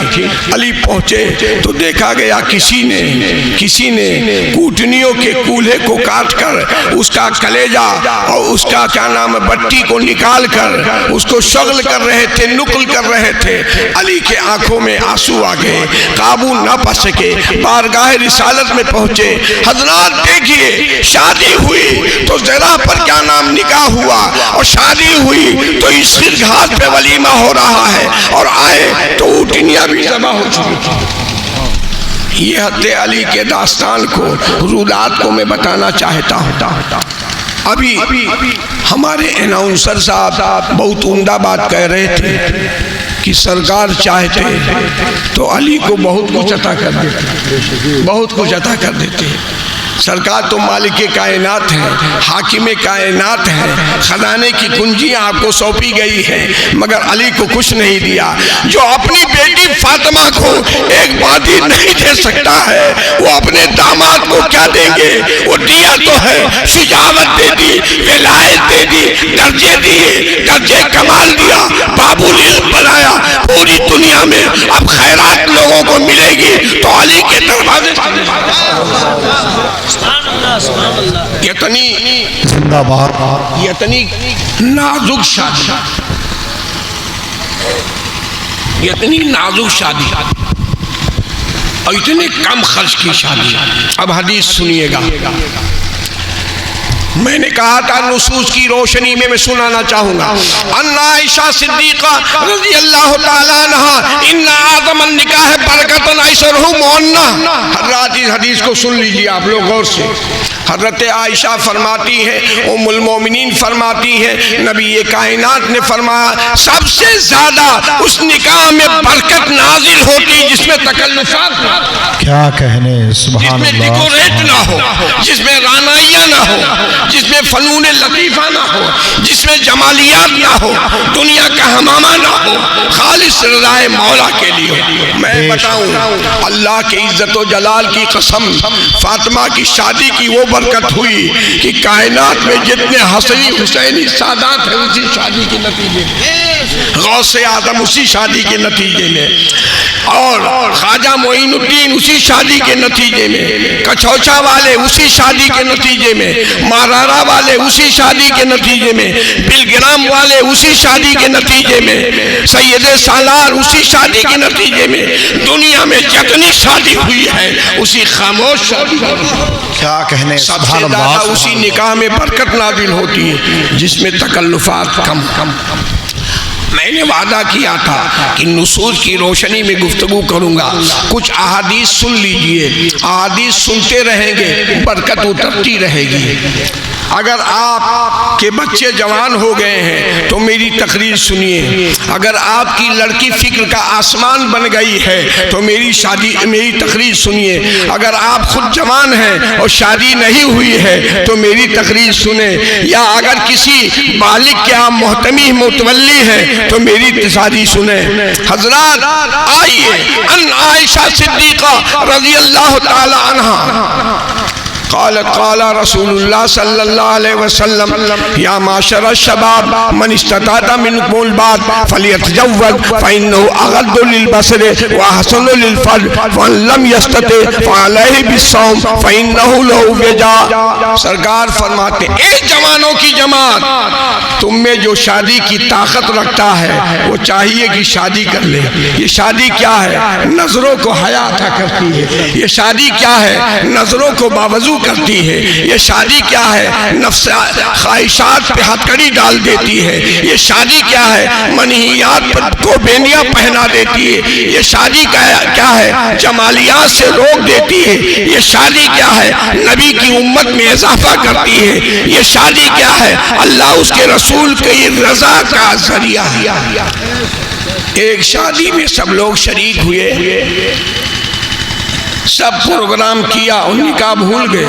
علی پہنچے تو دیکھا گیا کسی نے اونٹنیوں کے کولہے کو کاٹ کر اس کا کلیجہ اور اس کا کیا نام بٹی کو نکال کر اس کو شغل کر رہے تھے، نقل کر رہے تھے. علی کے آنکھوں میں آنسو آ گئے، قابو نہ پا سکے، بارگاہ رسالت میں پہنچے. حضرات دیکھیے شادی ہوئی تو زرہ پر کیا نام نکاح ہوا، اور شادی ہوئی تو اسخر گھاس پہ ولیمہ ہو رہا ہے، اور آئے تو اونٹنیاں بھی ذبح ہو چکی تھی. یہ حضرت علی کے داستان کو، رولات کو میں بتانا چاہتا ہوں. ابھی ہمارے اناؤنسر صاحب بہت عمدہ بات کہہ رہے تھے کہ سرکار چاہتے تو علی کو بہت کچھ عطا کر دیتے، بہت کچھ عطا کر دیتے. سرکار تو مالک کائنات ہیں، حاکم کائنات ہیں، خزانے کی کنجیاں آپ کو سونپی گئی ہیں، مگر علی کو کچھ نہیں دیا. جو اپنی بیٹی فاطمہ کو ایک وادی نہیں دے سکتا ہے، وہ اپنے داماد کو کیا دیں گے؟ وہ دیا تو ہے، شجاعت دے دی، ولایت دے دی، درجے دیے، درجے کمال دیا، باب العلم بنایا. پوری دنیا میں اب خیرات لوگوں کو ملے گی تو علی کے دروازے یتنی نازک شادی، یتنی نازک شادی اور اتنے کم خرچ کی شادی. اب حدیث سنیے گا. میں نے کہا تھا نصوص کی روشنی میں سنانا چاہوں گا. ان عائشہ صدیقہ رضی اللہ تعالیٰ عنہا ان اعظم النکاح برکتاً ایسرہ مؤنہ. حضرات اس حدیث کو سن لیجیے آپ لوگ غور سے. حضرت عائشہ فرماتی ہے، ام المومنین فرماتی ہے، نبی کائنات نے فرمایا سب سے زیادہ اس نکاح میں برکت نازل ہوتی جس میں تکلفات نہ ہو، کیا کہنے، سبحان اللہ، جس میں ڈیکوریٹ نہ ہو، جس میں رانائیاں نہ ہو، جس میں فنون لطیفہ نہ ہو، جس میں جمالیات نہ ہو، دنیا کا ہمامہ نہ ہو، خالص رضائے مولا کے لیے. میں بتاؤں اللہ کی عزت و جلال کی قسم، فاطمہ کی شادی کی وہ برکت ہوئی کہ کائنات میں جتنے حسنی حسینی سادات ہیں اسی شادی کے نتیجے میں، غوث اعظم اسی شادی کے نتیجے میں، اور خواجہ معین الدین اسی اسی شادی کے نتیجے میں، کچھوچا والے اسی شادی کے نتیجے میں، مارارا والے اسی شادی کے نتیجے میں، بلگرام والے اسی شادی کے نتیجے میں، سید سالار اسی شادی کے نتیجے میں، دنیا میں جتنی شادی ہوئی ہے اسی خاموش شادی کیا کہنے، سب سے زیادہ اسی نکاح میں برکت نازل ہوتی ہے جس میں تکلفات کم۔ میں نے وعدہ کیا تھا کہ نصوص کی روشنی میں گفتگو کروں گا، کچھ احادیث سن لیجئے، احادیث سنتے رہیں گے برکت اترتی رہے گی۔ اگر آپ کے بچے جوان ہو گئے ہیں تو میری تقریر سنیے، اگر آپ کی لڑکی فکر کا آسمان بن گئی ہے تو میری تقریر سنیے، اگر آپ خود جوان ہیں اور شادی نہیں ہوئی ہے تو میری تقریر سنیں، یا اگر کسی بالغ کے آپ محتمی متولی ہیں تو میری تقریر سنیں۔ حضرات آئیے، ان عائشہ صدیقہ رضی اللہ تعالی عنہ قالت قال رسول اللہ صلی اللہ علیہ وسلم یا معاشر الشباب من استطاع منکم الباءۃ فلیتزوج فإنه اغض للبصر واحسن للفرج ومن لم یستطع فعلیہ بالصوم فإنه له وجاء۔ سرکار فرماتے ہیں اے جوانوں کی جماعت، تم میں جو شادی کی طاقت رکھتا ہے وہ چاہیے کہ شادی کر لے۔ یہ شادی کیا ہے؟ نظروں کو حیا عطا کرتی ہے۔ یہ شادی کیا ہے؟ نظروں کو باوضو کرتی ہے۔ یہ شادی کیا ہے؟ نفس خواہشات پہ ہتھکڑی ڈال دیتی ہے۔ یہ شادی کیا ہے؟ منہیات کو بینیاں پہنا دیتی ہے۔ یہ شادی کیا ہے؟ جمالیات سے روک دیتی ہے۔ یہ شادی کیا ہے؟ نبی کی امت میں اضافہ کرتی ہے۔ یہ شادی کیا ہے؟ اللہ اس کے رسول کی رضا کا ذریعہ ہے۔ ایک شادی میں سب لوگ شریک ہوئے، سب پروگرام کیا اور نکاح بھول گئے۔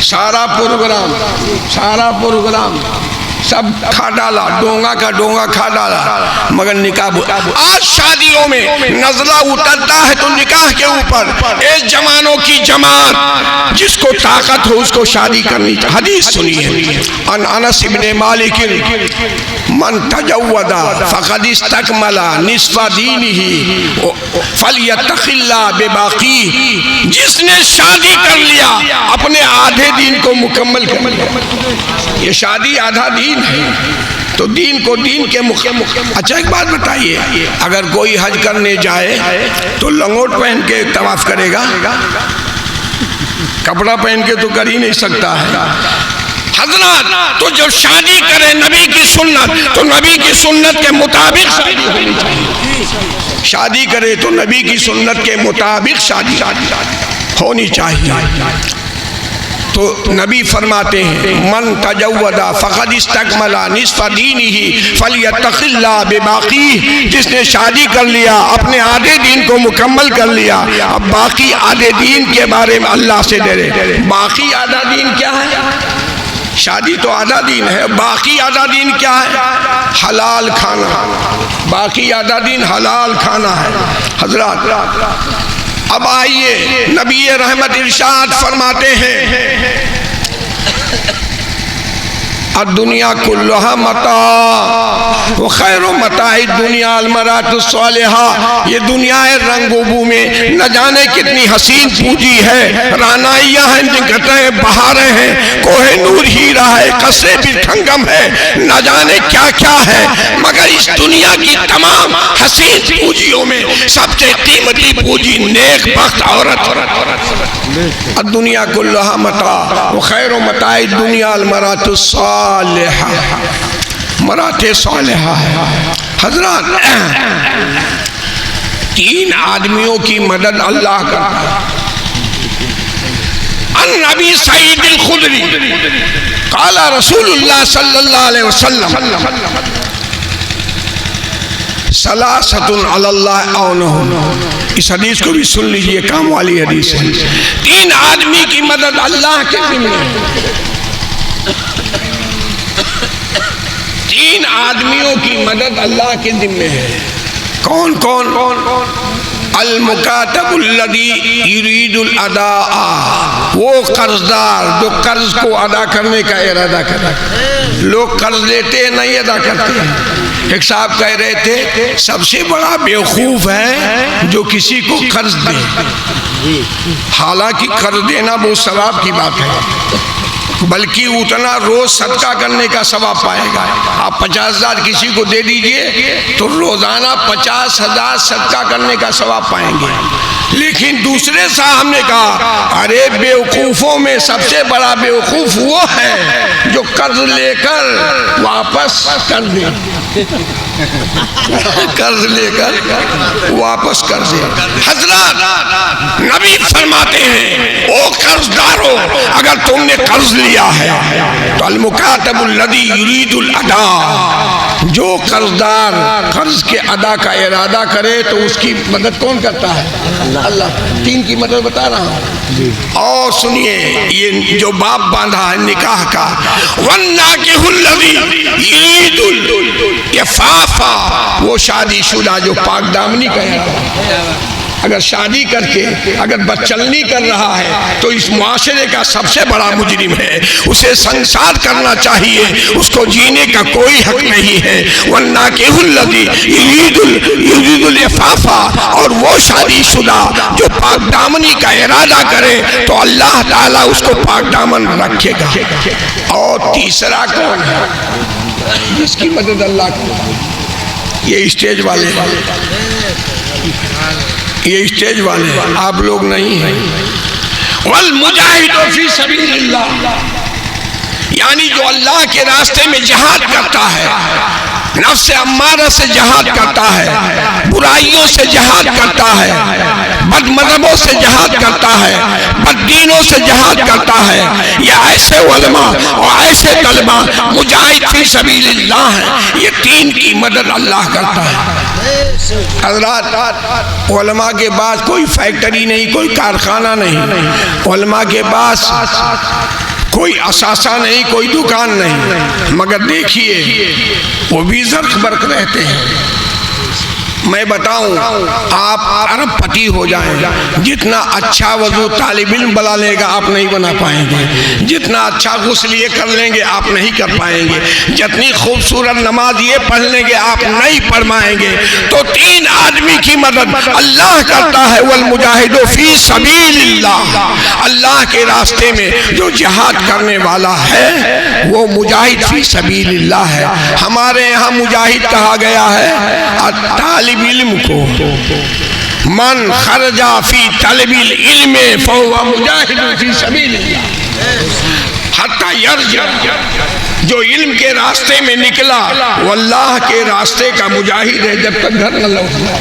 سارا پروگرام سب کھا ڈالا، ڈونگا کا ڈونگا کھا ڈالا، مگر نکاح آج شادیوں میں نزلہ اترتا ہے تو نکاح کے اوپر۔ اے جوانوں کی جماعت، جس کو طاقت ہو اس کو شادی کرنی چاہیے۔ حدیث سنیے، ان انس بن مالک من تجود فقد استکمل نصف دینہ فلیتق اللہ بباقیہ، جس نے شادی کر لیا اپنے آدھے دین کو مکمل کر لیا۔ یہ شادی آدھا دین ہے تو دین کو دین کے اچھا ایک بات بتائیے، اگر کوئی حج کرنے جائے تو لنگوٹ پہن کے طواف کرے گا؟ کپڑا پہن کے تو کر ہی نہیں سکتا ہے۔ حضرات تو جو شادی کرے نبی کی سنت تو نبی کی سنت کے مطابق شادی ہونی چاہیے۔ شادی کرے تو نبی کی سنت کے مطابق شادی ہونی چاہیے۔ تو نبی فرماتے ہیں من تجود فقد استکمل نصف دینہ فلیتق اللہ بباقیہ، جس نے شادی کر لیا اپنے آدھے دین کو مکمل کر لیا، اب باقی آدھے دین کے بارے میں اللہ سے ڈرے۔ باقی آدھا دین کیا ہے؟ شادی تو آدھا دین ہے، باقی آدھا دین کیا ہے؟ حلال کھانا۔ باقی آدھا دین حلال کھانا ہے۔ حضرات اب آئیے، نبی رحمت ارشاد فرماتے ہیں الدنیا کلها متاع وخیر متاع الدنیا المرأۃ الصالحہ۔ یہ دنیا رنگ و بو میں نہ جانے کتنی حسین پوجی ہے، رانائیاں ہیں، جنگتیں بہاریں ہیں، کوہ نور ہیرا ہے، قصرے بٹھنگم ہے، نہ جانے کیا کیا ہے، مگر اس دنیا کی تمام حسین پوجیوں میں سب سے قیمتی پوجی نیک بخت عورت۔ الدنیا کلها متاع وخیر متاع الدنیا المرأۃ الصالحہ، مرات صالحہ ہے۔ حضرات تین آدمیوں کی مدد اللہ کرتا ہے۔ ان ابی سعید الخدری قال رسول اللہ صلی اللہ علیہ وسلم ثلاثۃ علی اللہ عونہم۔ اس حدیث کو بھی سن لیجئے، کام والی حدیث ہے۔ تین آدمی کی مدد اللہ کے ذمہ ہے۔ تین آدمیوں کی مدد اللہ کے ذمہ ہے۔ کون کون؟ المکاتب الذی یرید الاداء، وہ قرضدار جو قرض کو ادا کرنے کا ارادہ کرتا ہے۔ لوگ قرض لیتے ہیں نہیں ادا کرتے ہیں، ایک صاحب کہہ رہے تھے سب سے بڑا بیوقوف ہے جو کسی کو قرض دے، حالانکہ قرض دینا بہت ثواب کی بات ہے، بلکہ اتنا روز صدقہ کرنے کا ثواب پائے گا۔ آپ 50,000 کسی کو دے دیجئے تو روزانہ 50,000 صدقہ کرنے کا ثواب پائیں گے۔ لیکن دوسرے صاحب نے کہا ارے بیوقوفوں میں سب سے بڑا بیوقوف وہ ہے جو قرض لے کر واپس کر دے، قرض لے کر واپس کر دے۔ حضرات نبی فرماتے ہیں او قرض دارو، اگر تم نے قرض لیا ہے تو المکاتب الذی یرید الادا، جو قرض دار قرض کے ادا کا ارادہ کرے تو اس کی مدد کون کرتا ہے؟ اللہ۔ تین کی مدد بتا رہا ہوں، اور سنیے یہ جو باب باندھا ہے نکاح کا، وَالنَّاكِحُ الَّذِي يُرِيدُ الْعِفَافَ، وہ شادی شدہ جو پاک دامنی کا ہے، اگر شادی کر کے اگر بدچلنی کر رہا ہے تو اس معاشرے کا سب سے بڑا مجرم ہے، اسے سنسار کرنا چاہیے، اس کو جینے کا کوئی حق نہیں ہے۔ وَالنَّاكِحُ الَّذِي يُرِيدُ الْعِفَافَ، اور وہ شادی شدہ جو پاک دامنی کا ارادہ کرے تو اللہ تعالیٰ اس کو پاک دامن رکھے گا۔ اور تیسرا کون ہے جس کی مدد اللہ کو؟ یہ اسٹیج والے، یہ اسٹیج والے، آپ لوگ نہیں ہیں۔ وَالْمُجَاهِدُ فِي سَبِيلِ اللَّهِ، یعنی جو اللہ کے راستے میں جہاد کرتا ہے، نفس امارہ سے جہاد کرتا ہے، برائیوں سے جہاد کرتا ہے، بد مذہبوں سے جہاد کرتا ہے، بد دینوں سے جہاد کرتا ہے، یہ ایسے علماء اور ایسے طلباء مجاہد فی سبیل اللہ ہیں۔ یہ تین کی مدد اللہ کرتا ہے۔ حضرات علماء کے پاس کوئی فیکٹری نہیں، کوئی کارخانہ نہیں، علماء کے پاس کوئی اثاثہ نہیں، کوئی دکان نہیں، مگر دیکھیے وہ بھی زرق برق رہتے ہیں۔ میں بتاؤں آپ ارب پتی ہو جائیں، جتنا اچھا وضو طالب علم بنا لے گا آپ نہیں بنا پائیں گے، جتنا اچھا غسل یہ کر لیں گے آپ نہیں کر پائیں گے، جتنی خوبصورت نماز یہ پڑھ لیں گے آپ نہیں پڑھ پائیں گے۔ تو تین آدمی کی مدد اللہ کرتا ہے، والمجاہد فی سبیل اللہ، اللہ کے راستے میں جو جہاد کرنے والا ہے وہ مجاہد فی سبیل اللہ ہے۔ ہمارے یہاں مجاہد کہا گیا ہے طالب علم کو، من خرجا فی طلب العلم فهو مجاہد فی سبیل اللہ، حتی یرجع، جو علم کے راستے میں نکلا وہ اللہ کے راستے کا مجاہد ہے، جب تک گھر نہ لوٹا،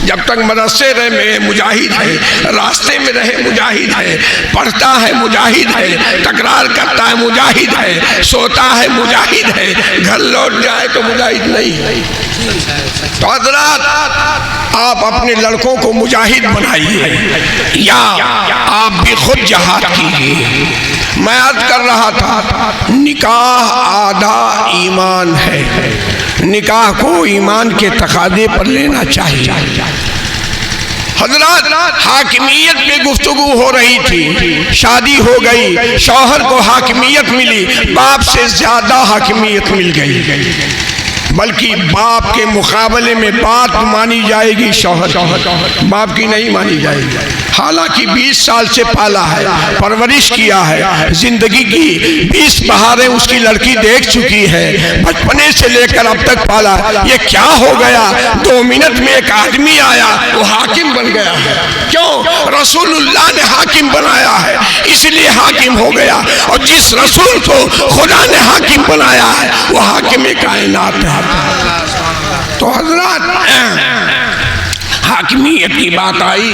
جب تک مدرسے رہے مجاہد ہے، راستے میں رہے مجاہد ہے، پڑھتا ہے مجاہد ہے، تکرار کرتا ہے مجاہد ہے، سوتا ہے مجاہد ہے، گھر لوٹ جائے تو مجاہد نہیں ہے۔ تو حضرات آپ اپنے لڑکوں کو مجاہد بنائیے یا آپ بھی خود جہاد کیجیے۔ میں عرض کر رہا تھا نکاح آدھا ایمان ہے، نکاح کو ایمان کے تقاضے پر لینا چاہیے۔ حضرات حاکمیت پہ گفتگو ہو رہی تھی، شادی ہو گئی، شوہر کو حاکمیت ملی، باپ سے زیادہ حاکمیت مل گئی، بلکہ باپ کے مقابلے میں بات مانی جائے گی، شوہر باپ کی نہیں مانی جائے گی۔ حالانکہ 20 سال سے پالا ہے، پرورش کیا ہے، زندگی کی 20 بہاریں اس کی لڑکی دیکھ چکی ہے، بچپنے سے لے کر اب تک پالا۔ یہ کیا ہو گیا 2 منٹ میں ایک آدمی آیا وہ حاکم بن گیا ہے؟ کیوں؟ رسول اللہ نے حاکم بنایا ہے اس لیے حاکم ہو گیا، اور جس رسول کو خدا نے حاکم بنایا ہے وہ حاکم کائنات ہے۔ تو حضرات حاکمیت کی بات آئی،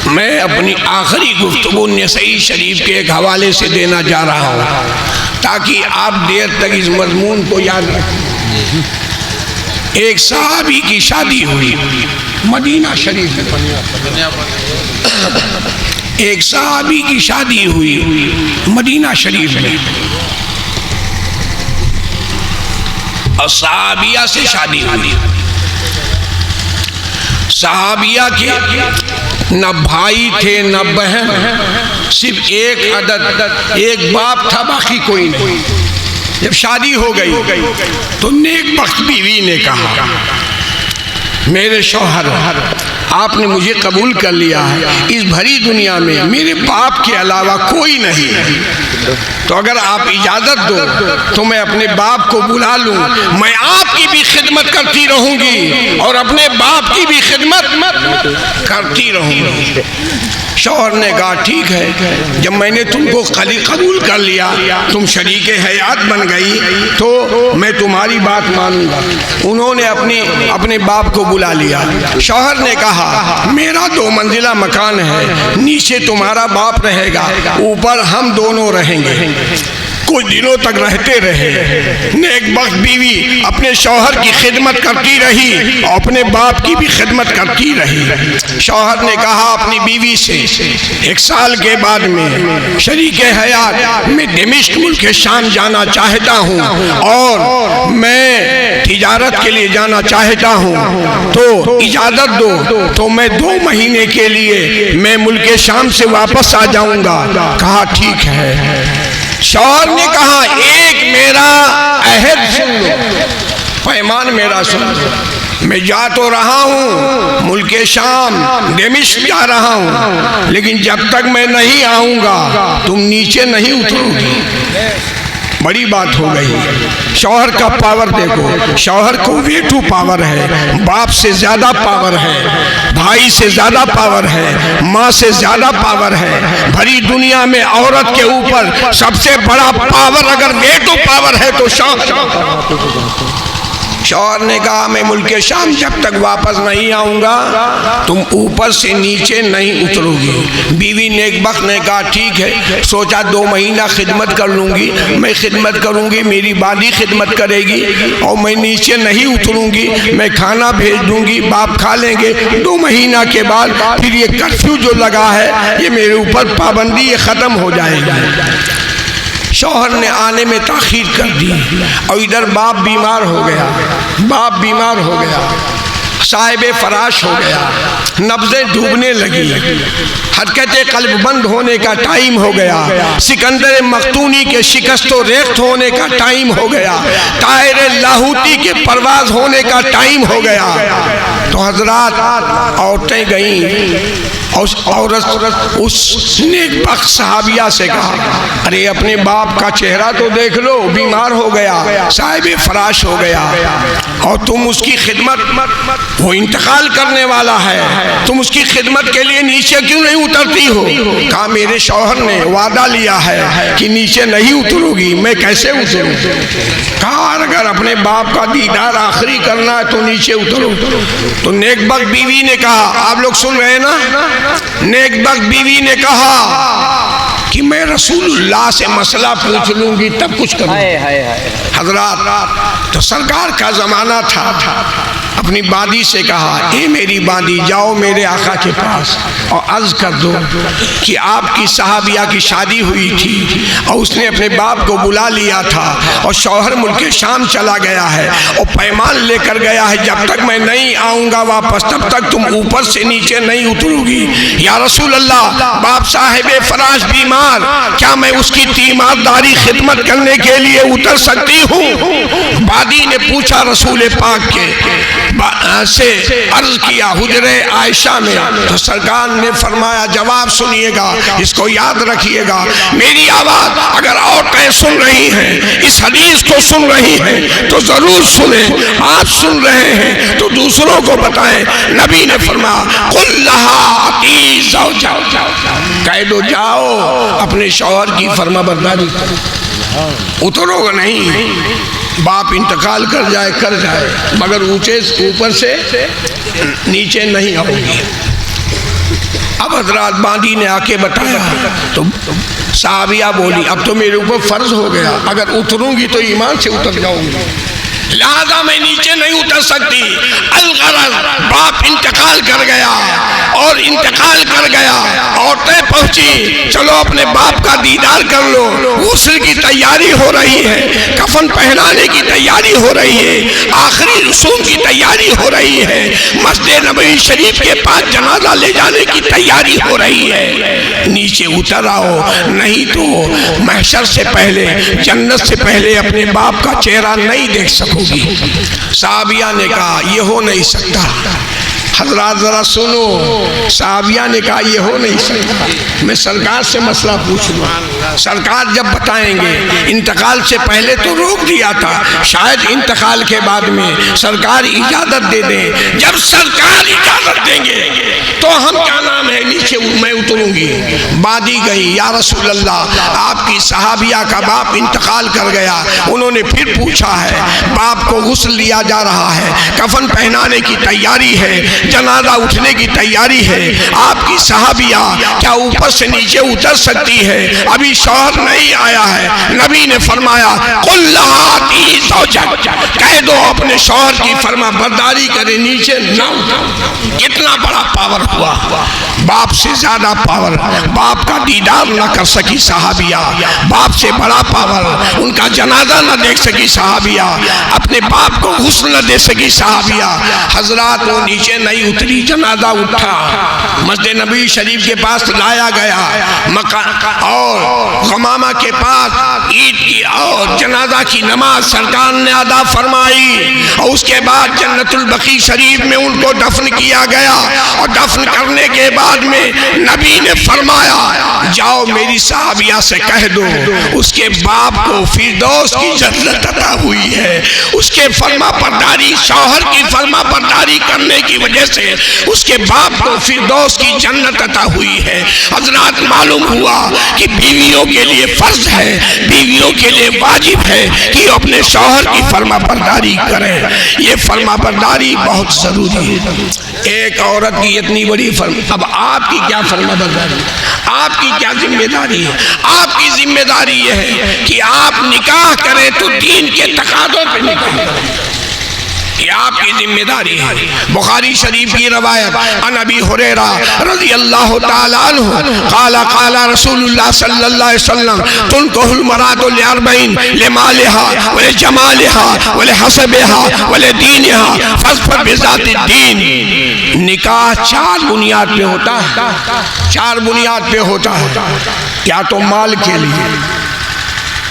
میں اپنی آخری گفتگو نسائی شریف کے ایک حوالے سے دینا جا رہا ہوں تاکہ آپ دیر تک اس مضمون کو یاد رکھیں۔ ایک صحابی کی شادی ہوئی مدینہ شریف میں، ایک صحابی کی شادی ہوئی مدینہ شریف میں، اور صحابیہ سے شادی ہوئی۔ صحابیہ کے نہ بھائی تھے نہ بہن، صرف ایک عدد، ایک باپ تھا باقی کوئی نہیں۔ جب شادی ہو گئی تو نیک بخت بیوی نے کہا میرے شوہر آپ نے مجھے قبول کر لیا ہے، اس بھری دنیا میں میرے باپ کے علاوہ کوئی نہیں، تو اگر آپ اجازت دو تو میں اپنے باپ کو بلا لوں، میں آپ کی بھی خدمت کرتی رہوں گی اور اپنے باپ کی بھی خدمت کرتی رہوں گی۔ شوہر نے کہا ٹھیک ہے، جب میں نے تم کو قبول کر لیا، تم شریک حیات بن گئی، تو میں تمہاری بات مانوں گا۔ انہوں نے اپنے باپ کو بلا لیا۔ شوہر نے کہا میرا 2 منزلہ مکان ہے، نیچے تمہارا باپ رہے گا، اوپر ہم دونوں رہیں گے۔ کچھ دنوں تک رہتے رہے، نیک بخت بیوی اپنے شوہر کی خدمت کرتی رہی اور اپنے باپ کی بھی خدمت کرتی رہی۔ شوہر نے کہا اپنی بیوی سے 1 سال کے بعد میں شریک حیات میں دمشق ملک شام جانا چاہتا ہوں اور میں تجارت کے لیے جانا چاہتا ہوں، تو اجازت دو تو میں 2 مہینے کے لیے میں ملک شام سے واپس آ جاؤں گا۔ کہا ٹھیک ہے۔ شوہر نے کہا ایک میرا عہد سن لو، پیمان میرا سن لو، میں جا تو رہا ہوں ملک شام دمشق جا رہا ہوں، لیکن جب تک میں نہیں آؤں گا تم نیچے نہیں اترو گی۔ بڑی بات ہو گئی۔ شوہر کا پاور دیکھو، شوہر کو ویٹو پاور ہے، باپ سے زیادہ پاور ہے، بھائی سے زیادہ پاور ہے، ماں سے زیادہ پاور ہے۔ بھری دنیا میں عورت کے اوپر سب سے بڑا پاور اگر ویٹو پاور ہے تو شوہر نے کہا میں ملک شام جب تک واپس نہیں آؤں گا تم اوپر سے نیچے نہیں اترو گی۔ بیوی نیک بخت نے کہا ٹھیک ہے، سوچا 2 مہینہ خدمت کر لوں گی، میں خدمت کروں گی، میری باندی خدمت کرے گی اور میں نیچے نہیں اتروں گی، میں کھانا بھیج دوں گی، باپ کھا لیں گے۔ 2 مہینہ کے بعد پھر یہ کرفیو جو لگا ہے یہ میرے اوپر پابندی یہ ختم ہو جائے گی۔ شوہر نے آنے میں تاخیر کر دی اور ادھر باپ بیمار ہو گیا، صاحب فراش ہو گیا، نبضیں ڈوبنے لگی، حرکت قلب بند ہونے کا ٹائم ہو گیا، سکندر مختونی کے شکست و ریخت ہونے کا ٹائم ہو گیا، طائر لاہوتی کے پرواز ہونے کا ٹائم ہو گیا۔ تو حضرات عورتیں گئیں، عورت اس نیک بخت صحابیہ سے کہا ارے اپنے باپ کا چہرہ تو دیکھ لو، بیمار ہو گیا، صاحب فراش ہو گیا، اور تم اس کی خدمت، وہ انتقال کرنے والا ہے، تم اس کی خدمت کے لیے نیچے کیوں نہیں اترتی ہو؟ کہا میرے شوہر نے وعدہ لیا ہے کہ نیچے نہیں اترو گی، میں کیسے اتروں؟ کہا اگر اپنے باپ کا دیدار آخری کرنا ہے تو نیچے اترو۔ تو نیک بخت بیوی نے کہا، آپ لوگ سن رہے ہیں نا، نیک بخت بیوی نے کہا کہ میں رسول اللہ سے مسئلہ پوچھ لوں گی تب کچھ کروں۔ حضرات تو سرکار کا زمانہ تھا، اپنی باندی سے کہا اے میری باندی جاؤ میرے آقا کے پاس اور عرض کر دو کہ آپ کی صحابیہ کی شادی ہوئی تھی اور اس نے اپنے باپ کو بلا لیا تھا اور شوہر ملک شام چلا گیا ہے اور پیمان لے کر گیا ہے جب تک میں نہیں آؤں گا واپس تب تک تم اوپر سے نیچے نہیں اترو گی۔ یا رسول اللہ باپ صاحب فراش بیمار، کیا میں اس کی تیمارداری خدمت کرنے کے لیے اتر سکتی ہوں؟ باندی نے پوچھا رسول پاک کے سے عرض کیا حجر عائشہ میں، تو سرکار نے فرمایا جواب سنیے گا، اس کو یاد رکھیے گا، میری آواز اگر عورتیں سن رہی ہیں، اس حدیث کو سن رہی ہیں تو ضرور سنیں، آپ سن رہے ہیں تو دوسروں کو بتائیں۔ نبی نے فرمایا قل لہا اطیعی زوجہ، کہہ دو جاؤ اپنے شوہر کی فرما برداری کرو، اترو گا نہیں، باپ انتقال کر جائے مگر اوپر سے نیچے نہیں آؤ گی۔ اب حضرات باندی نے آ کے بتایا تو صحابیہ بولی اب تو میرے اوپر فرض ہو گیا، اگر اتروں گی تو ایمان سے اتر جاؤں گی، لہذا میں نیچے نہیں اتر سکتی۔ الغرض باپ انتقال کر گیا اور انتقال انتقال کر گیا، عورتیں پہنچی، چلو اپنے باپ کا دیدار کر لو، غسل کی تیاری ہو رہی ہے، کفن پہنانے کی تیاری ہو رہی ہے، آخری رسوم کی تیاری ہو رہی ہے، مسجد نبوی شریف کے پاس جنازہ لے جانے کی تیاری ہو رہی ہے، نیچے اتر آؤ، نہیں تو محشر سے پہلے، جنت سے پہلے اپنے باپ کا چہرہ نہیں دیکھ سکو گی۔ صحابیہ نے کہا یہ ہو نہیں سکتا۔ حضرات ذرا سنو، صحابیہ نے کہا یہ ہو نہیں سکتا، میں سرکار سے مسئلہ پوچھ لوں، سرکار جب بتائیں گے، انتقال سے پہلے تو روک دیا تھا، شاید انتقال کے بعد میں سرکار اجازت دے دیں، جب سرکار اجازت دیں گے تو ہم کیا نام ہے نیچے میں اتروں گی۔ بادی گئی، یا رسول اللہ آپ کی صحابیہ کا باپ انتقال کر گیا، انہوں نے پھر پوچھا ہے، باپ کو غسل دیا جا رہا ہے، کفن پہنانے کی تیاری ہے، جنازہ اٹھنے کی تیاری ہے، آپ کی صحابیہ کیا اوپر سے نیچے اتر سکتی ہے؟ ابھی شوہر نہیں آیا ہے۔ نبی نے فرمایا قل لہا اطیعی زوجک، کہہ دو اپنے شوہر کی فرما برداری کرے، نیچے نہ اتر۔ کتنا بڑا پاور ہوا، باپ سے زیادہ پاور، باپ کا دیدار نہ کر سکی صحابیہ، باپ سے بڑا پاور، ان کا جنازہ نہ دیکھ سکی صحابیہ، اپنے باپ کو غسل نہ دے سکی صحابیہ۔ حضرات وہ نیچے نہیں اتری، جنازہ اٹھا، مسجد نبوی شریف کے پاس لایا گیا، اور غمامہ کے پاس عید کی اور جنازہ کی نماز سرکار نے ادا فرمائی، اور اس کے بعد جنت البقیع شریف میں ان کو دفن کیا گیا، اور دفن کرنے کے بعد میں نبی نے فرمایا جاؤ میری صحابیہ سے کہہ دو اس کے باپ کو فردوس کی جنت عطا ہوئی ہے، اس کے فرما برداری، شوہر کی فرما برداری کرنے کی وجہ سے اس کے باپ کو فردوس کی جنت عطا ہوئی ہے۔ حضرات معلوم ہوا کہ بیویوں کے لیے فرض ہے، بیویوں کے لیے واجب ہے کہ اپنے شوہر کی فرما برداری کریں، یہ فرما برداری بہت ضروری ہے۔ ایک عورت کی اتنی بڑی فرما، اب آپ کی کیا فرما برداری، آپ کی کیا ذمہ داری ہے؟ آپ کی ذمہ داری یہ ہے کہ آپ نکاح کریں تو دین کے تقاضوں پہ نکاح کریں، یہ آپ کی ذمہ داری ہے۔ بخاری شریف کی روایت عن ابی ہریرہ رضی اللہ تعالی عنہ قال قال رسول اللہ صلی اللہ علیہ وسلم تنکح المرأة لأربعین لمالها ولجمالها ولحسبها ولدینها فاظفر بذات الدین۔ نکاح چار بنیاد پہ ہوتا ہے، چار بنیاد پہ ہوتا ہے، یا تو مال کے لیے،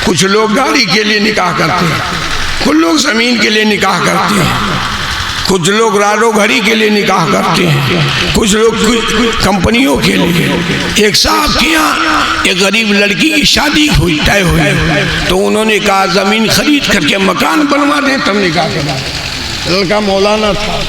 کچھ لوگ گاڑی کے لیے نکاح کرتے ہیں، کچھ لوگ زمین کے لیے نکاح کرتے ہیں، کچھ لوگ راڈو گھڑی کے لیے نکاح کرتے ہیں، کچھ لوگ کمپنیوں کے لیے۔ ایک صاحب کے یہاں ایک غریب لڑکی کی شادی ہوئی، طے ہوئی، تو انہوں نے کہا زمین خرید کر کے مکان بنوا دیں تب نکاح کرنا۔ لڑکا مولانا تھا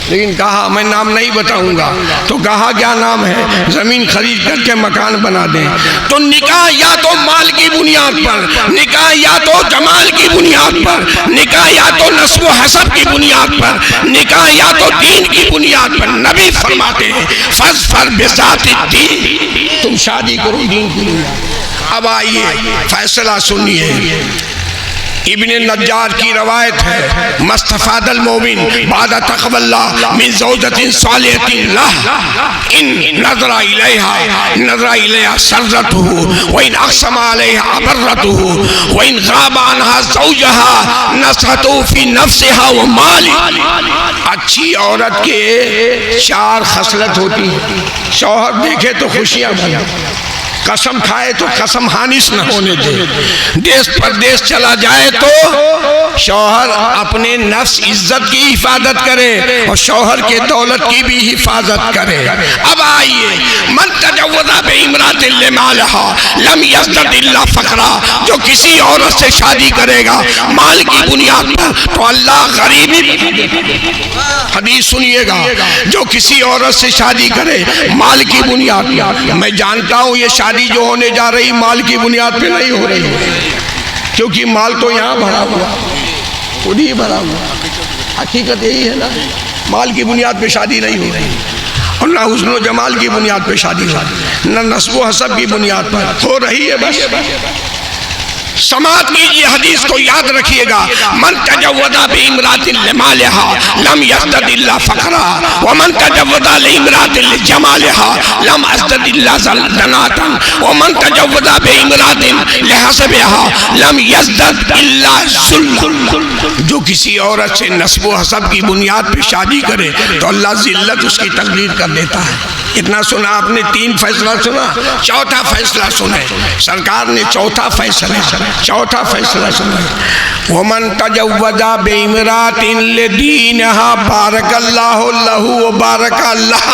لیکن کہا میں نام نہیں بتاؤں گا، تو کہا کیا نام ہے؟ زمین خرید کر کے مکان بنا دیں۔ تو نکاح یا تو مال کی بنیاد پر، نکاح یا تو جمال کی بنیاد پر، نکاح یا تو نسب و حسب کی بنیاد پر، نکاح یا تو دین کی بنیاد پر۔ نبی فرماتے ہیں فاظفر بذات الدین، تم شادی کرو دین کی بنیاد۔ اب آئیے فیصلہ سنیے، ابن نجار کی روایت ہے مستفاد المومن بعد تقوی اللہ من زوجت صالحۃ لہ ان نظر الیہا سرته وان اقسم علیہا ابرته وان غاب عنہا زوجها نصحته فی نفسها ومالها۔ اچھی عورت کے چار خصلت ہوتی ہے، شوہر دیکھے تو خوشیاں بھرے، قسم کھائے تو قسم حانس نہ ہونے دے، دیس پردیس چلا جائے تو شوہر اپنے نفس عزت کی حفاظت کرے اور شوہر کے دولت کی بھی حفاظت کرے۔ اب آئیے من تجوز بامرأۃ لمالها لم یزدد الا فقرا، جو کسی عورت سے شادی کرے گا مال کی بنیاد پر تو اللہ غریبی، حدیث سنیے گا، جو کسی عورت سے شادی کرے مال کی بنیاد پر، میں جانتا ہوں یہ شادی جو ہونے جا رہی مال کی بنیاد پہ نہیں ہو رہی، کیونکہ مال تو یہاں بھرا ہوا، خود ہی بھرا ہوا، حقیقت یہی ہے نا، مال کی بنیاد پہ شادی نہیں ہو رہی، اور نہ حسن و جمال کی بنیاد پہ شادی ہو رہی، نہ نسب و حسب کی بنیاد پر ہو رہی ہے۔ بس سماعت کیجئے، حدیث کو یاد رکھیے گا، من تجوز بامرأۃ لمالها لم یزدد الا فقرا ومن تجوز لامرأۃ لجمالها لم ازدد الا زناتا ومن تجوز بامرأۃ لحسبها لم یزدد الا ذلا۔ جو کسی عورت سے نسب و حسب کی بنیاد پہ شادی کرے تو اللہ ذلت اس کی تقدیر کر دیتا ہے۔ اتنا سنا آپ نے، 3 فیصلہ سنا، چوتھا فیصلہ سنے، سرکار نے چوتھا فیصلہ سنا، ومن تجوز بامرأۃ لدینها بارک اللہ لہ وبارک اللہ،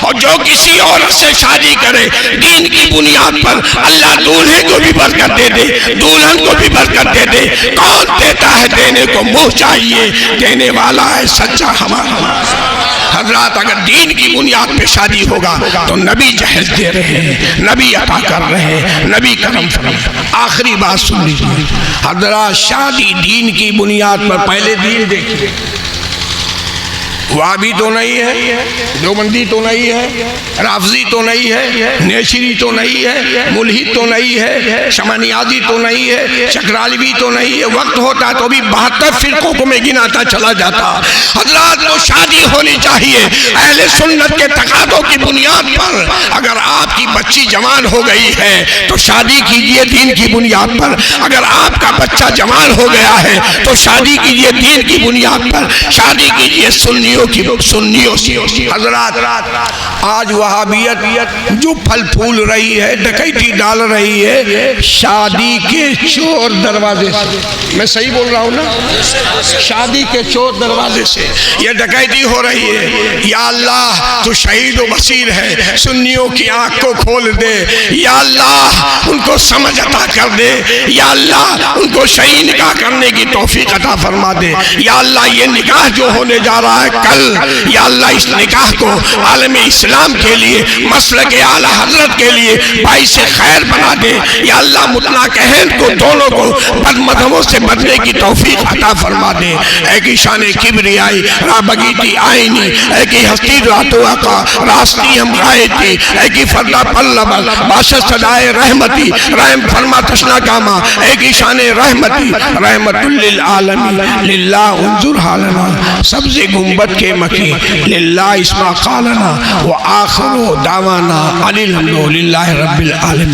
اور جو کسی عورت سے شادی کرے دین کی بنیاد پر، اللہ دولہے کو بھی برکت دے دے، دلہن کو بھی برکت دے دے۔ کون دیتا ہے؟ دینے کو منہ چاہیے، دینے والا ہے سچا ہمارا۔ حضرات اگر دین کی بنیاد پہ شادی ہوگا تو نبی جہیز دے رہے ہیں، نبی عطا کر رہے ہیں، نبی کرم فرما۔ آخری بات سن لیجیے حضرات، شادی دین کی بنیاد پر، پہلے دین دیکھیے، وہابی تو نہیں ہے، دیوبندی تو نہیں ہے، رافضی تو نہیں ہے، نیشری تو نہیں ہے، ملحد تو نہیں ہے، شمنیازی تو نہیں ہے، چکرالوی تو نہیں ہے۔ وقت ہوتا تو بھی 72 فرقوں کو میں گناتا چلا جاتا۔ حضرات تو شادی ہونی چاہیے اہل سنت کے تقاضوں کی بنیاد پر۔ اگر آپ کی بچی جوان ہو گئی ہے تو شادی کیجئے دین کی بنیاد پر، اگر آپ کا بچہ جوان ہو گیا ہے تو شادی کیجئے دین کی بنیاد پر، شادی کیجئے سنیوں کی۔ حضرات آج وہابیت جو پھل پھول رہی ہے، ڈکیتی ڈال رہی ہے شادی کے چور دروازے سے۔ میں صحیح بول رہا ہوں نا؟ شادی کے چور دروازے سے یہ ڈکیتی ہو رہی ہے۔ یا اللہ تو شہید و بصیر ہے، سنیوں کی آنکھ کو کھول دے، یا اللہ ان کو سمجھ عطا کر دے، یا اللہ ان کو صحیح نکاح کرنے کی توفیق عطا فرما دے۔ یا اللہ یہ نکاح جو ہونے جا رہا ہے کل، یا اللہ اس نکاح کو عالم اسلام کے لیے، مسلک اعلی حضرت کے لیے باعث خیر بنا دے۔ یا اللہ متناکحین کو، دونوں کو بد مذہبوں سے بچنے کی توفیق عطا فرما دے۔ اے کی شان کبریائی را بگیتی آئینی، اے کی ہستی راتو آقا راستی ہم آئیتی، اے کی فردہ پلبل باشد صدائے رحمتی، رحم فرما تشنا کاما، اے کی شان رحمتی رحمت للعالمین، للہ انظر حالنا، سبز گنبد کے مکی، للہ اسما قالنا، وآخر دعوانا الحمدللہ رب العالمین۔